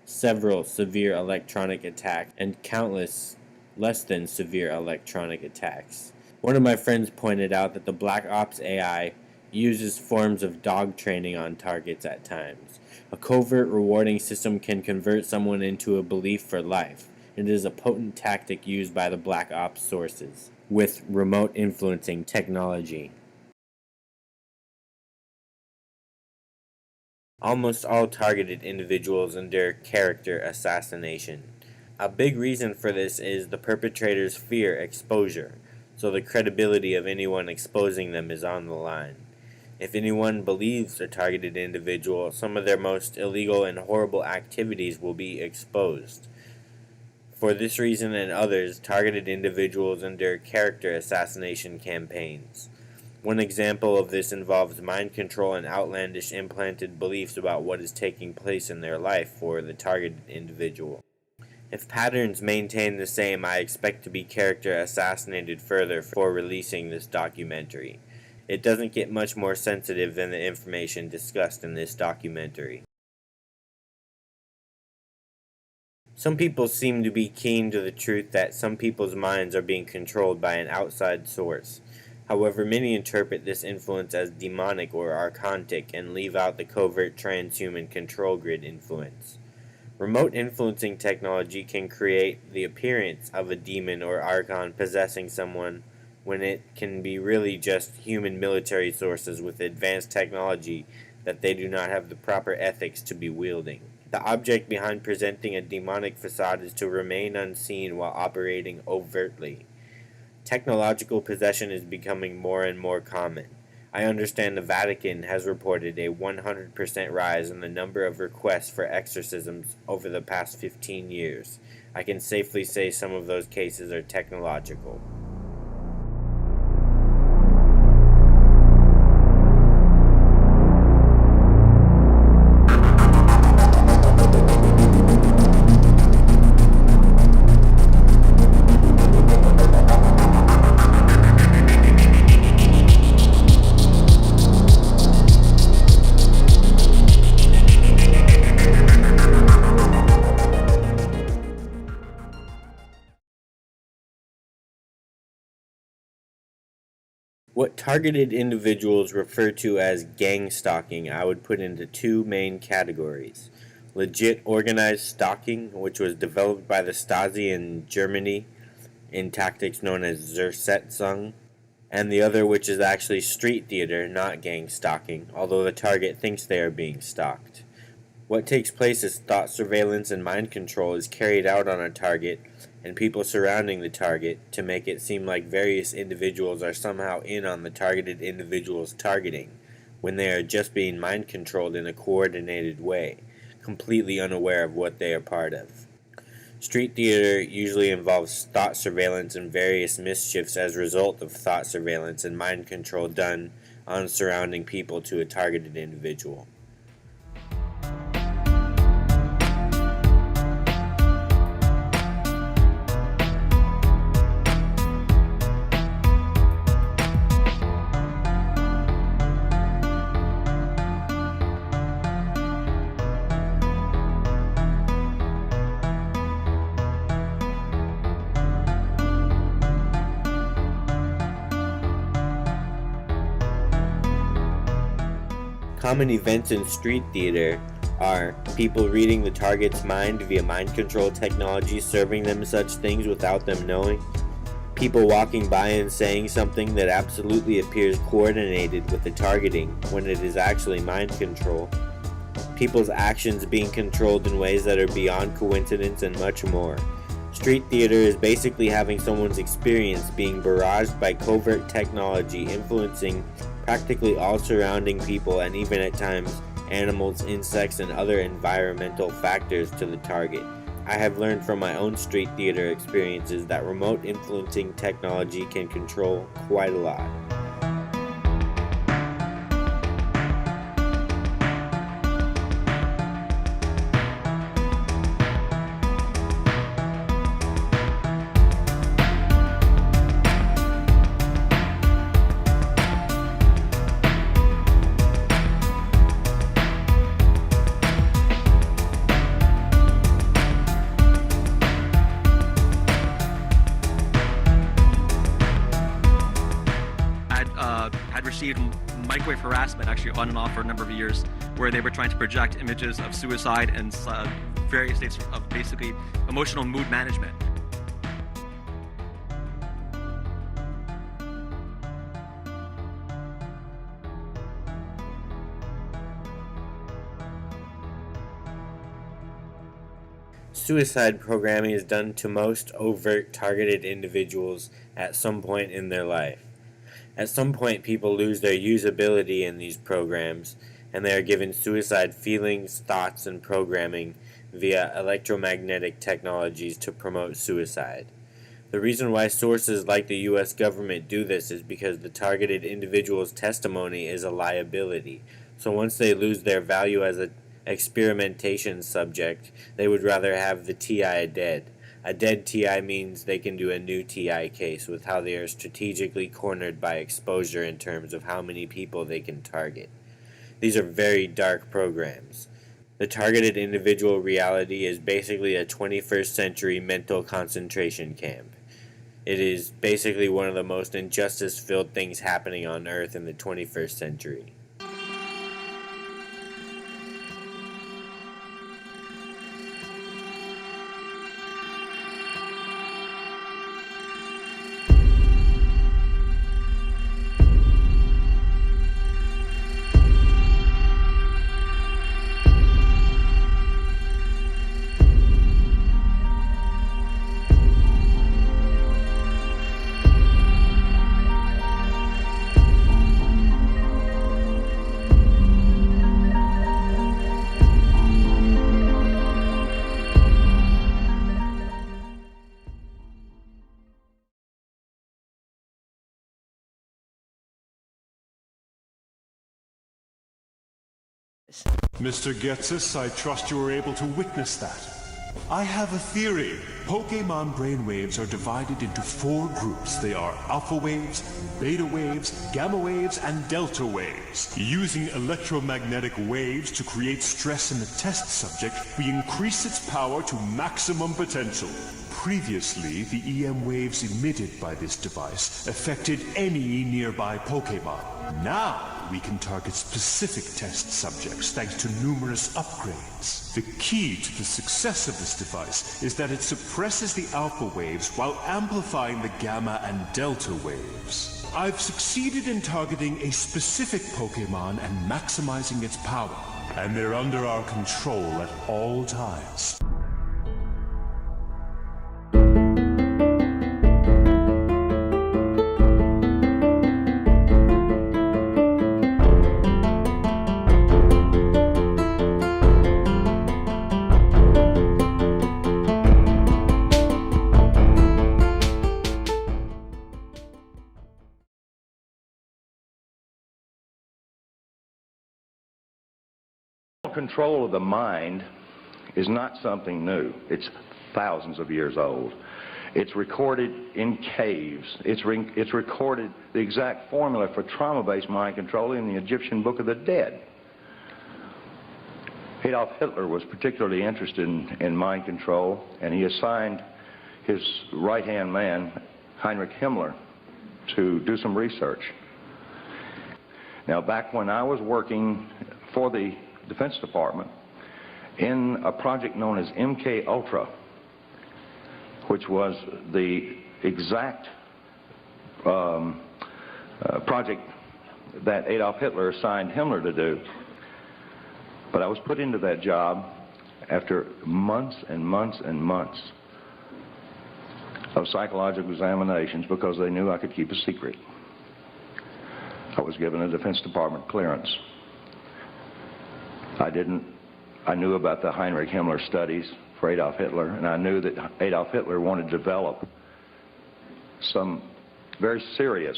several severe electronic attacks and countless less than severe electronic attacks. One of my friends pointed out that the Black Ops AI uses forms of dog training on targets at times. A covert rewarding system can convert someone into a belief for life. It is a potent tactic used by the Black Ops sources with remote influencing technology. Almost all targeted individuals endure character assassination. A big reason for this is the perpetrators fear exposure, so the credibility of anyone exposing them is on the line. If anyone believes a targeted individual, some of their most illegal and horrible activities will be exposed. For this reason and others, targeted individuals endure character assassination campaigns. One example of this involves mind control and outlandish implanted beliefs about what is taking place in their life for the targeted individual. If patterns maintain the same, I expect to be character assassinated further for releasing this documentary. It doesn't get much more sensitive than the information discussed in this documentary. Some people seem to be keen to the truth that some people's minds are being controlled by an outside source. However, many interpret this influence as demonic or archontic and leave out the covert transhuman control grid influence. Remote influencing technology can create the appearance of a demon or archon possessing someone when it can be really just human military sources with advanced technology that they do not have the proper ethics to be wielding. The object behind presenting a demonic facade is to remain unseen while operating overtly. Technological possession is becoming more and more common. I understand the Vatican has reported a 100% rise in the number of requests for exorcisms over the past 15 years. I can safely say some of those cases are technological. What targeted individuals refer to as gang stalking I would put into two main categories. Legit organized stalking, which was developed by the Stasi in Germany in tactics known as Zersetzung, and the other which is actually street theater, not gang stalking, although the target thinks they are being stalked. What takes place is thought surveillance and mind control is carried out on a target and people surrounding the target to make it seem like various individuals are somehow in on the targeted individual's targeting, when they are just being mind controlled in a coordinated way, completely unaware of what they are part of. Street theater usually involves thought surveillance and various mischiefs as a result of thought surveillance and mind control done on surrounding people to a targeted individual. Common events in street theater are people reading the target's mind via mind control technology, serving them such things without them knowing, people walking by and saying something that absolutely appears coordinated with the targeting when it is actually mind control, people's actions being controlled in ways that are beyond coincidence, and much more. Street theater is basically having someone's experience being barraged by covert technology influencing practically all surrounding people and even at times animals, insects, and other environmental factors to the target. I have learned from my own street theater experiences that remote influencing technology can control quite a lot. Microwave harassment actually on and off for a number of years, where they were trying to project images of suicide and various states of basically emotional mood management. suicide programming is done to most overt targeted individuals at some point in their life. At some point, people lose their usability in these programs, and they are given suicide feelings, thoughts, and programming via electromagnetic technologies to promote suicide. The reason why sources like the U.S. government do this is because the targeted individual's testimony is a liability. So once they lose their value as an experimentation subject, they would rather have the TI dead. A dead TI means they can do a new TI case with how they are strategically cornered by exposure in terms of how many people they can target. These are very dark programs. The targeted individual reality is basically a 21st century mental concentration camp. It is basically one of the most injustice-filled things happening on Earth in the 21st century. Mr. Getsis, I trust you were able to witness that. I have a theory. Pokemon brainwaves are divided into 4 groups. They are alpha waves, beta waves, gamma waves, and delta waves. Using electromagnetic waves to create stress in the test subject, we increase its power to maximum potential. Previously, the EM waves emitted by this device affected any nearby Pokemon. Now, we can target specific test subjects thanks to numerous upgrades. The key to the success of this device is that it suppresses the alpha waves while amplifying the gamma and delta waves. I've succeeded in targeting a specific Pokemon and maximizing its power, and they're under our control at all times. Control of the mind is not something new. It's thousands of years old. It's recorded in caves. It's recorded the exact formula for trauma-based mind control in the Egyptian Book of the Dead. Adolf Hitler was particularly interested in mind control, and he assigned his right-hand man, Heinrich Himmler, to do some research. Now, back when I was working for the Defense Department in a project known as MK Ultra, which was the exact project that Adolf Hitler assigned Himmler to do. But I was put into that job after months and months and months of psychological examinations because they knew I could keep a secret. I was given a Defense Department clearance. I knew about the Heinrich Himmler studies for Adolf Hitler, and I knew that Adolf Hitler wanted to develop some very serious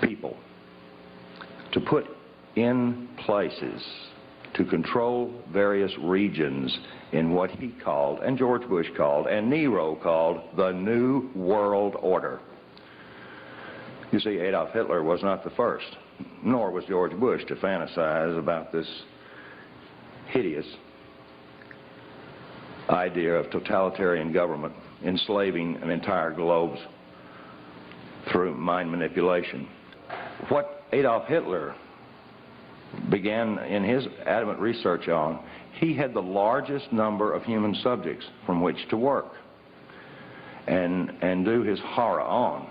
people to put in places to control various regions in what he called, and George Bush called, and Nero called, the New World Order. You see, Adolf Hitler was not the first, nor was George Bush, to fantasize about this hideous idea of totalitarian government enslaving an entire globe through mind manipulation. What Adolf Hitler began in his adamant research on, he had the largest number of human subjects from which to work and do his horror on.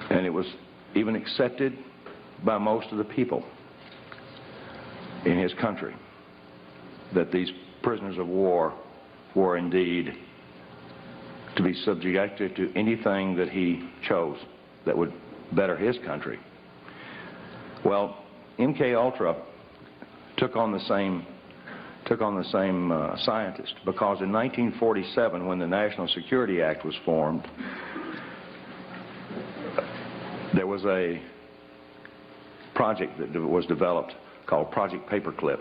And it was even accepted by most of the people in his country. that these prisoners of war were indeed to be subjected to anything that he chose that would better his country. Well, MK Ultra took on the same scientist, because in 1947, when the National Security Act was formed, there was a project that was developed called Project Paperclip.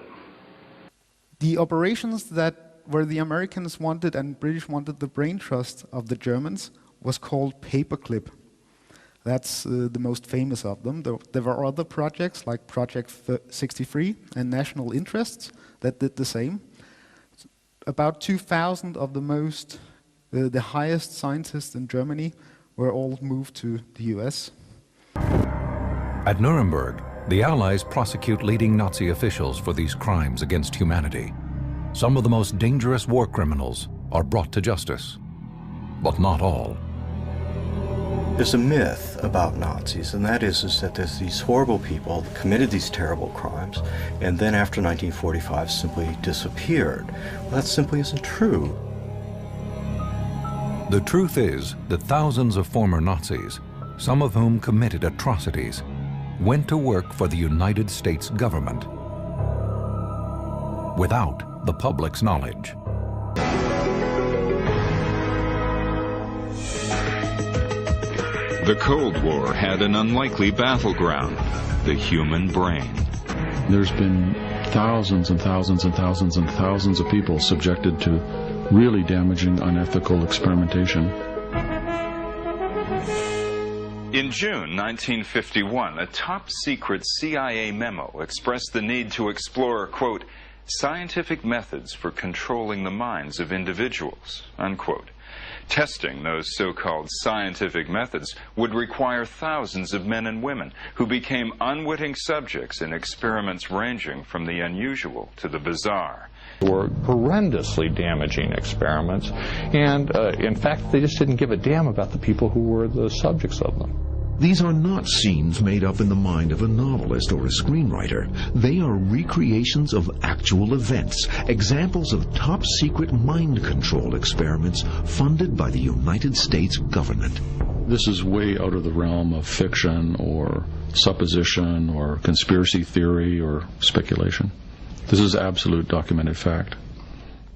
The operations that where the Americans wanted and British wanted the brain trust of the Germans was called Paperclip. That's the most famous of them. There were other projects like Project 63 and National Interests that did the same. About 2,000 of the highest scientists in Germany were all moved to the US. At Nuremberg, the Allies prosecute leading Nazi officials for these crimes against humanity. Some of the most dangerous war criminals are brought to justice, but not all. There's a myth about Nazis, and that is that there's these horrible people that committed these terrible crimes, and then after 1945 simply disappeared. Well, that simply isn't true. The truth is that thousands of former Nazis, some of whom committed atrocities, went to work for the United States government without the public's knowledge. The Cold War had an unlikely battleground, the human brain. There's been thousands and thousands and thousands and thousands of people subjected to really damaging, unethical experimentation. In June 1951, a top-secret CIA memo expressed the need to explore, quote, scientific methods for controlling the minds of individuals, unquote. Testing those so-called scientific methods would require thousands of men and women who became unwitting subjects in experiments ranging from the unusual to the bizarre. Were horrendously damaging experiments, and in fact they just didn't give a damn about the people who were the subjects of them. These are not scenes made up in the mind of a novelist or a screenwriter. They are recreations of actual events, examples of top-secret mind control experiments funded by the United States government. This is way out of the realm of fiction or supposition or conspiracy theory or speculation. This is absolute documented fact.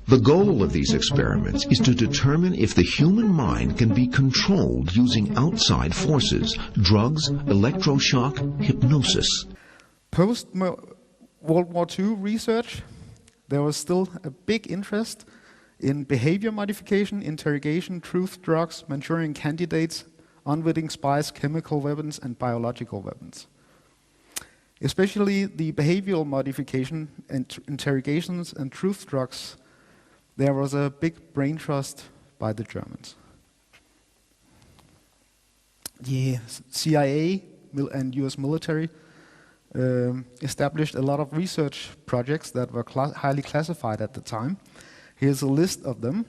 The goal of these experiments is to determine if the human mind can be controlled using outside forces, drugs, electroshock, hypnosis. Post-World War II research, there was still a big interest in behavior modification, interrogation, truth drugs, Manchurian candidates, unwitting spies, chemical weapons, and biological weapons. Especially the behavioral modification and interrogations and truth drugs, there was a big brain trust by the Germans. The CIA and US military established a lot of research projects that were highly classified at the time. Here's a list of them.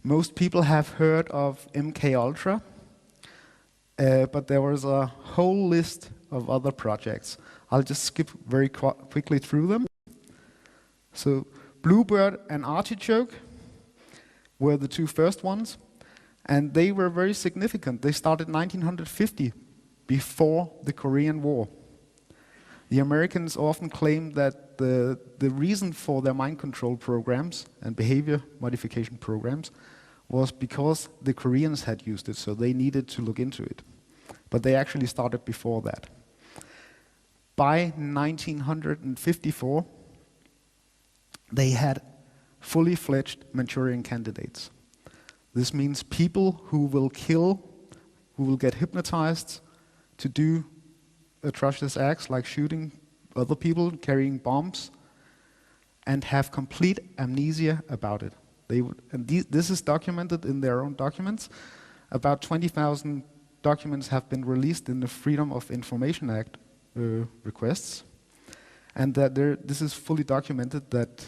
Most people have heard of MK Ultra, but there was a whole list of other projects. I'll just skip very quickly through them. So, Bluebird and Artichoke were the two first ones, and they were very significant. They started 1950, before the Korean War. The Americans often claim that the reason for their mind control programs and behavior modification programs was because the Koreans had used it, so they needed to look into it. But they actually started before that. By 1954, they had fully fledged Manchurian candidates. This means people who will kill, who will get hypnotized to do atrocious acts like shooting other people, carrying bombs, and have complete amnesia about it. This is documented in their own documents. About 20,000 documents have been released in the Freedom of Information Act requests, and that this is fully documented that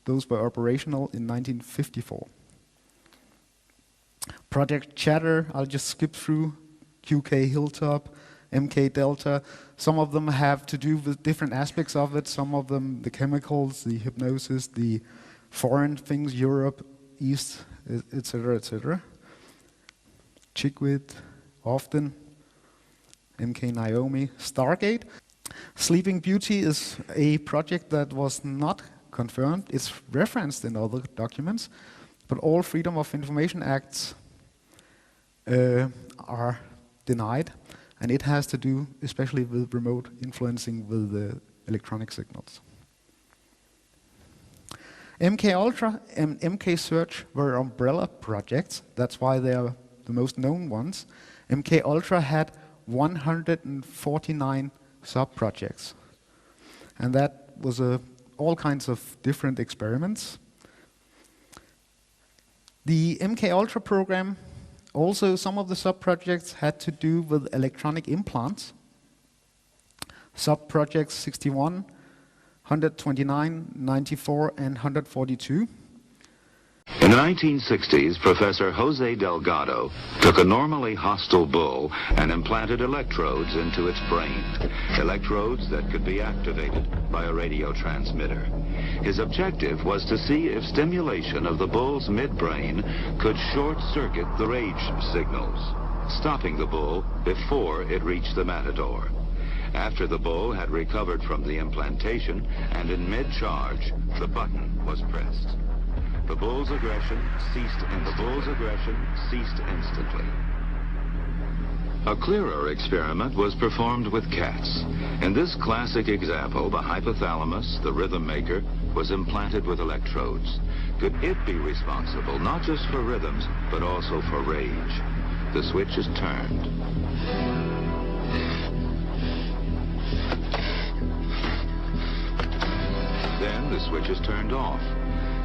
those were operational in 1954. Project Chatter, I'll just skip through. QK Hilltop, MK Delta. Some of them have to do with different aspects of it. Some of them, the chemicals, the hypnosis, the foreign things, Europe, East, etc., etc. Chickweed, often, MK Naomi, Stargate. Sleeping Beauty is a project that was not confirmed. It's referenced in other documents, but all Freedom of Information Acts are denied, and it has to do especially with remote influencing with the electronic signals. MK Ultra and MK Search were umbrella projects. That's why they are the most known ones. MK Ultra had 149 sub-projects, and that was all kinds of different experiments. The MK Ultra program, also some of the sub-projects had to do with electronic implants. Sub-projects 61, 129, 94, and 142. In the 1960s, Professor Jose Delgado took a normally hostile bull and implanted electrodes into its brain, electrodes that could be activated by a radio transmitter. His objective was to see if stimulation of the bull's midbrain could short-circuit the rage signals, stopping the bull before it reached the matador. After the bull had recovered from the implantation and in mid-charge, the button was pressed. The bull's aggression ceased instantly. A clearer experiment was performed with cats. In this classic example, the hypothalamus, the rhythm maker, was implanted with electrodes. Could it be responsible not just for rhythms, but also for rage? The switch is turned. Then the switch is turned off.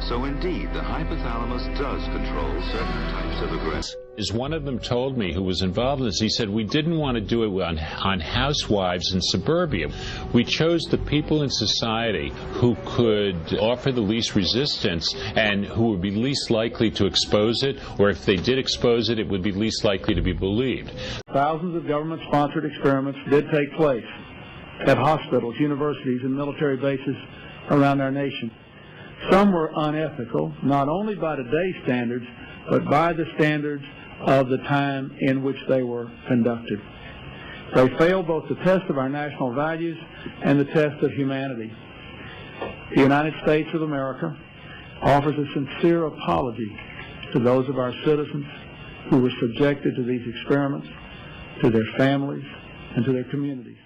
So indeed, the hypothalamus does control certain types of aggression. As one of them told me, who was involved in this, he said, we didn't want to do it on housewives in suburbia. We chose the people in society who could offer the least resistance and who would be least likely to expose it, or if they did expose it, it would be least likely to be believed. Thousands of government-sponsored experiments did take place at hospitals, universities, and military bases around our nation. Some were unethical, not only by today's standards, but by the standards of the time in which they were conducted. They failed both the test of our national values and the test of humanity. The United States of America offers a sincere apology to those of our citizens who were subjected to these experiments, to their families, and to their communities.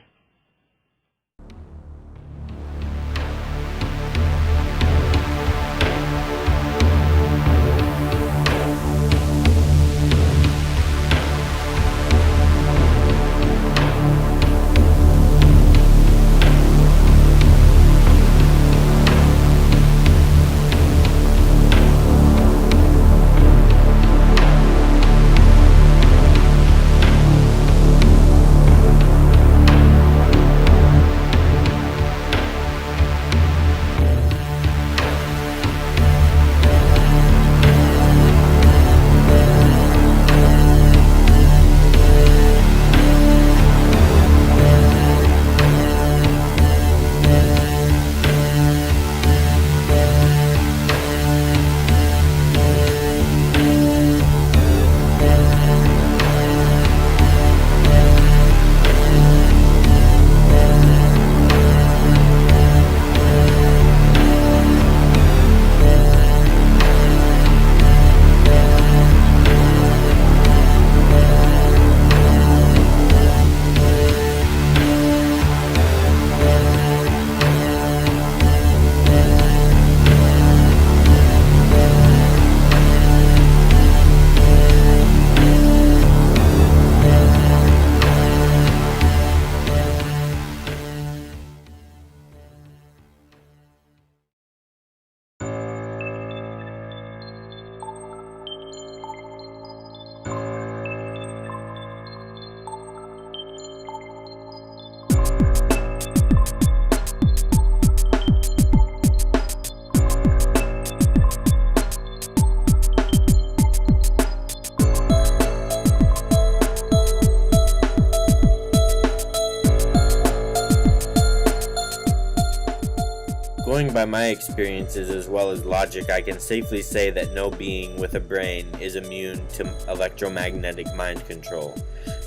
Going by my experiences as well as logic, I can safely say that no being with a brain is immune to electromagnetic mind control.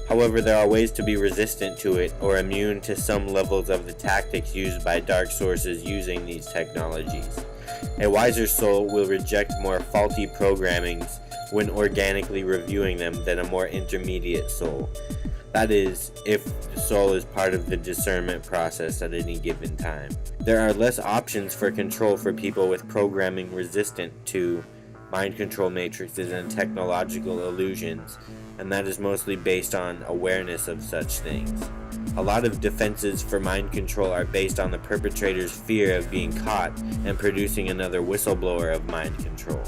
However, there are ways to be resistant to it or immune to some levels of the tactics used by dark sources using these technologies. A wiser soul will reject more faulty programmings when organically reviewing them than a more intermediate soul. That is, if the soul is part of the discernment process at any given time. There are less options for control for people with programming resistant to mind control matrices and technological illusions, and that is mostly based on awareness of such things. A lot of defenses for mind control are based on the perpetrator's fear of being caught and producing another whistleblower of mind control.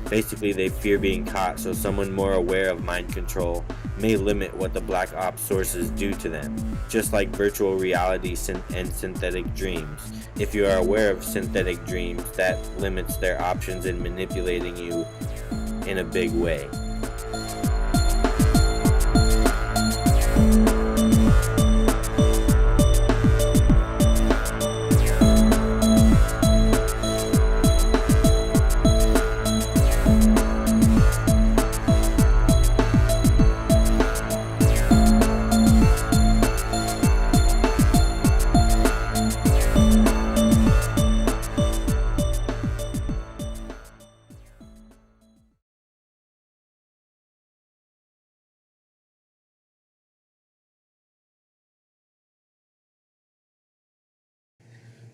Basically, they fear being caught, so someone more aware of mind control may limit what the black ops sources do to them, just like virtual reality and synthetic dreams. If you are aware of synthetic dreams, that limits their options in manipulating you in a big way.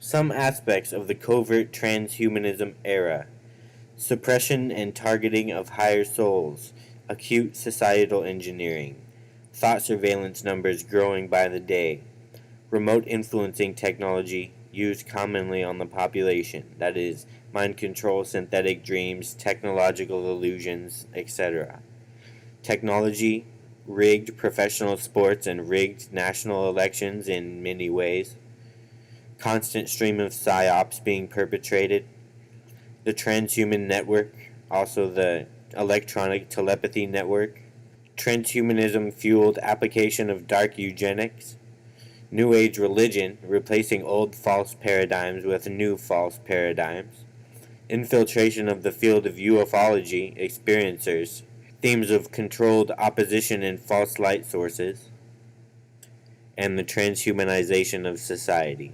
Some aspects of the covert transhumanism era: suppression and targeting of higher souls, acute societal engineering, thought surveillance numbers growing by the day, remote influencing technology used commonly on the population, that is, mind control, synthetic dreams, technological illusions, etc. Technology, rigged professional sports and rigged national elections in many ways. Constant stream of psyops being perpetrated. The transhuman network, also the electronic telepathy network. Transhumanism fueled application of dark eugenics. New Age religion, replacing old false paradigms with new false paradigms. Infiltration of the field of ufology, experiencers. Themes of controlled opposition and false light sources. And the transhumanization of society.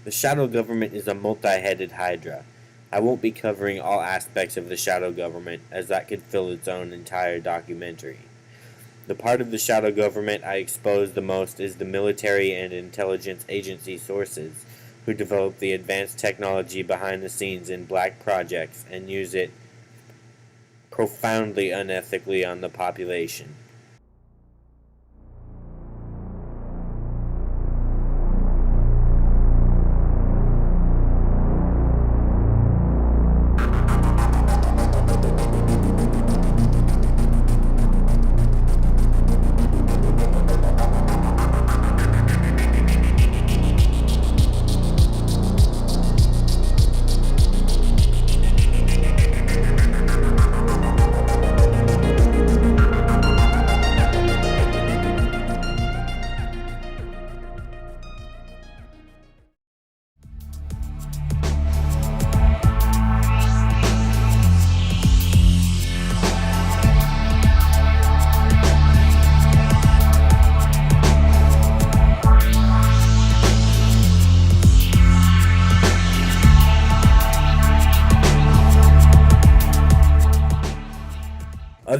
The shadow government is a multi-headed hydra. I won't be covering all aspects of the shadow government, as that could fill its own entire documentary. The part of the shadow government I expose the most is the military and intelligence agency sources, who develop the advanced technology behind the scenes in black projects and use it profoundly unethically on the population.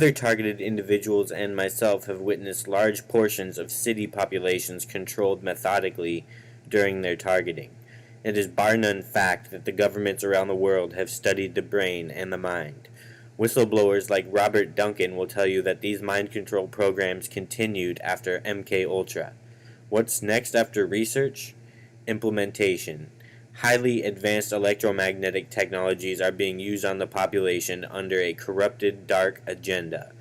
Other targeted individuals and myself have witnessed large portions of city populations controlled methodically during their targeting. It is bar none fact that the governments around the world have studied the brain and the mind. Whistleblowers like Robert Duncan will tell you that these mind control programs continued after MK Ultra. What's next after research? Implementation. Highly advanced electromagnetic technologies are being used on the population under a corrupted dark agenda.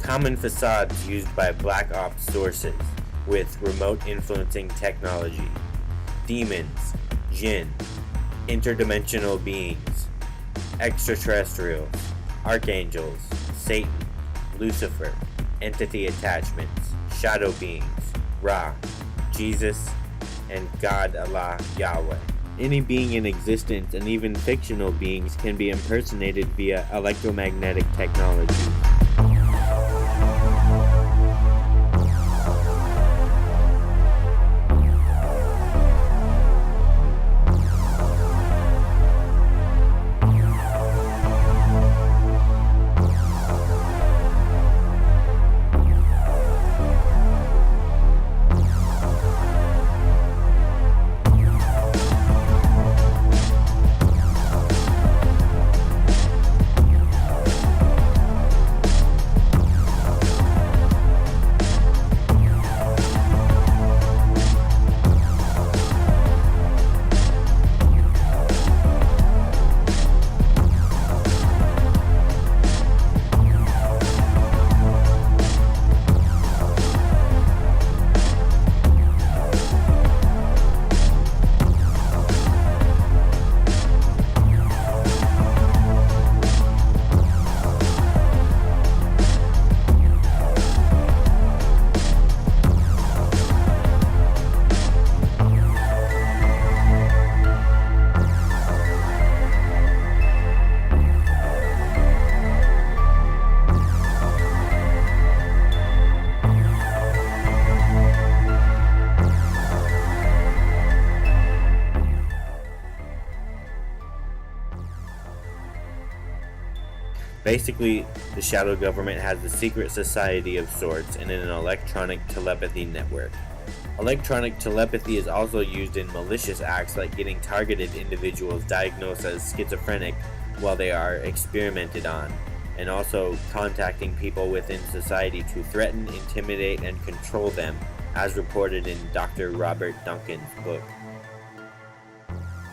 Common facades used by black ops sources with remote influencing technology. Demons, jinn, interdimensional beings, extraterrestrials, archangels, Satan, Lucifer, entity attachments, shadow beings, Ra, Jesus, and God Allah Yahweh. Any being in existence and even fictional beings can be impersonated via electromagnetic technology. Basically, the shadow government has a secret society of sorts and an electronic telepathy network. Electronic telepathy is also used in malicious acts like getting targeted individuals diagnosed as schizophrenic while they are experimented on, and also contacting people within society to threaten, intimidate, and control them, as reported in Dr. Robert Duncan's book.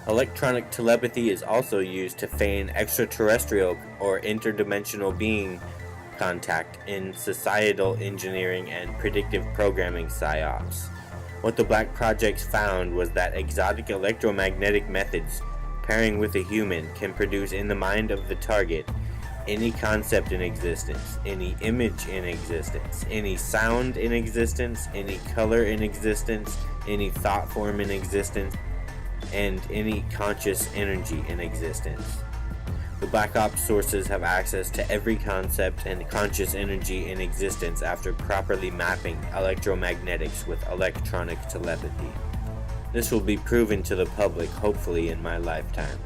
Electronic telepathy is also used to feign extraterrestrial or interdimensional being contact in societal engineering and predictive programming psyops. What the Black Projects found was that exotic electromagnetic methods pairing with a human can produce in the mind of the target any concept in existence, any image in existence, any sound in existence, any color in existence, any thought form in existence, and any conscious energy in existence. The Black Ops sources have access to every concept and conscious energy in existence after properly mapping electromagnetics with electronic telepathy. This will be proven to the public hopefully in my lifetime.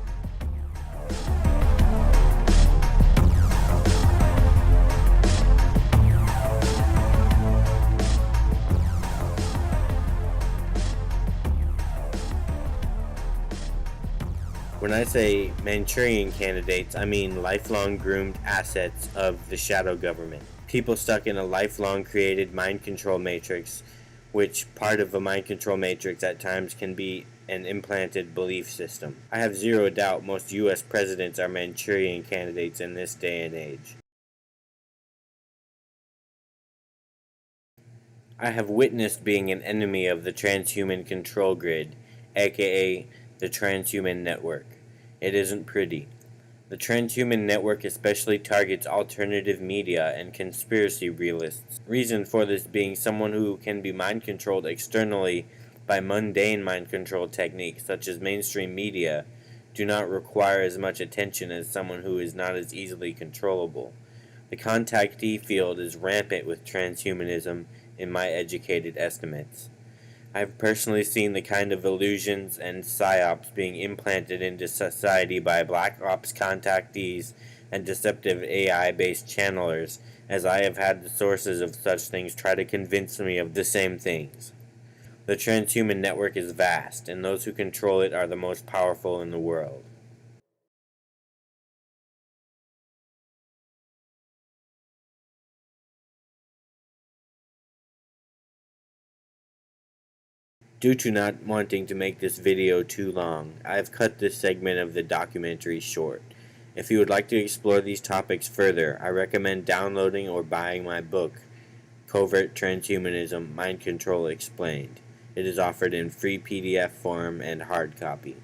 When I say Manchurian candidates, I mean lifelong groomed assets of the shadow government. People stuck in a lifelong created mind control matrix, which part of a mind control matrix at times can be an implanted belief system. I have zero doubt most US presidents are Manchurian candidates in this day and age. I have witnessed being an enemy of the transhuman control grid, aka the transhuman network. It isn't pretty. The transhuman network especially targets alternative media and conspiracy realists. Reason for this being someone who can be mind controlled externally by mundane mind control techniques such as mainstream media do not require as much attention as someone who is not as easily controllable. The contactee field is rampant with transhumanism in my educated estimates. I have personally seen the kind of illusions and psyops being implanted into society by black ops contactees and deceptive AI-based channelers, as I have had the sources of such things try to convince me of the same things. The transhuman network is vast, and those who control it are the most powerful in the world. Due to not wanting to make this video too long, I have cut this segment of the documentary short. If you would like to explore these topics further, I recommend downloading or buying my book, Covert Transhumanism, Mind Control Explained. It is offered in free PDF form and hard copy.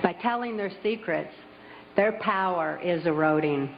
By telling their secrets, their power is eroding.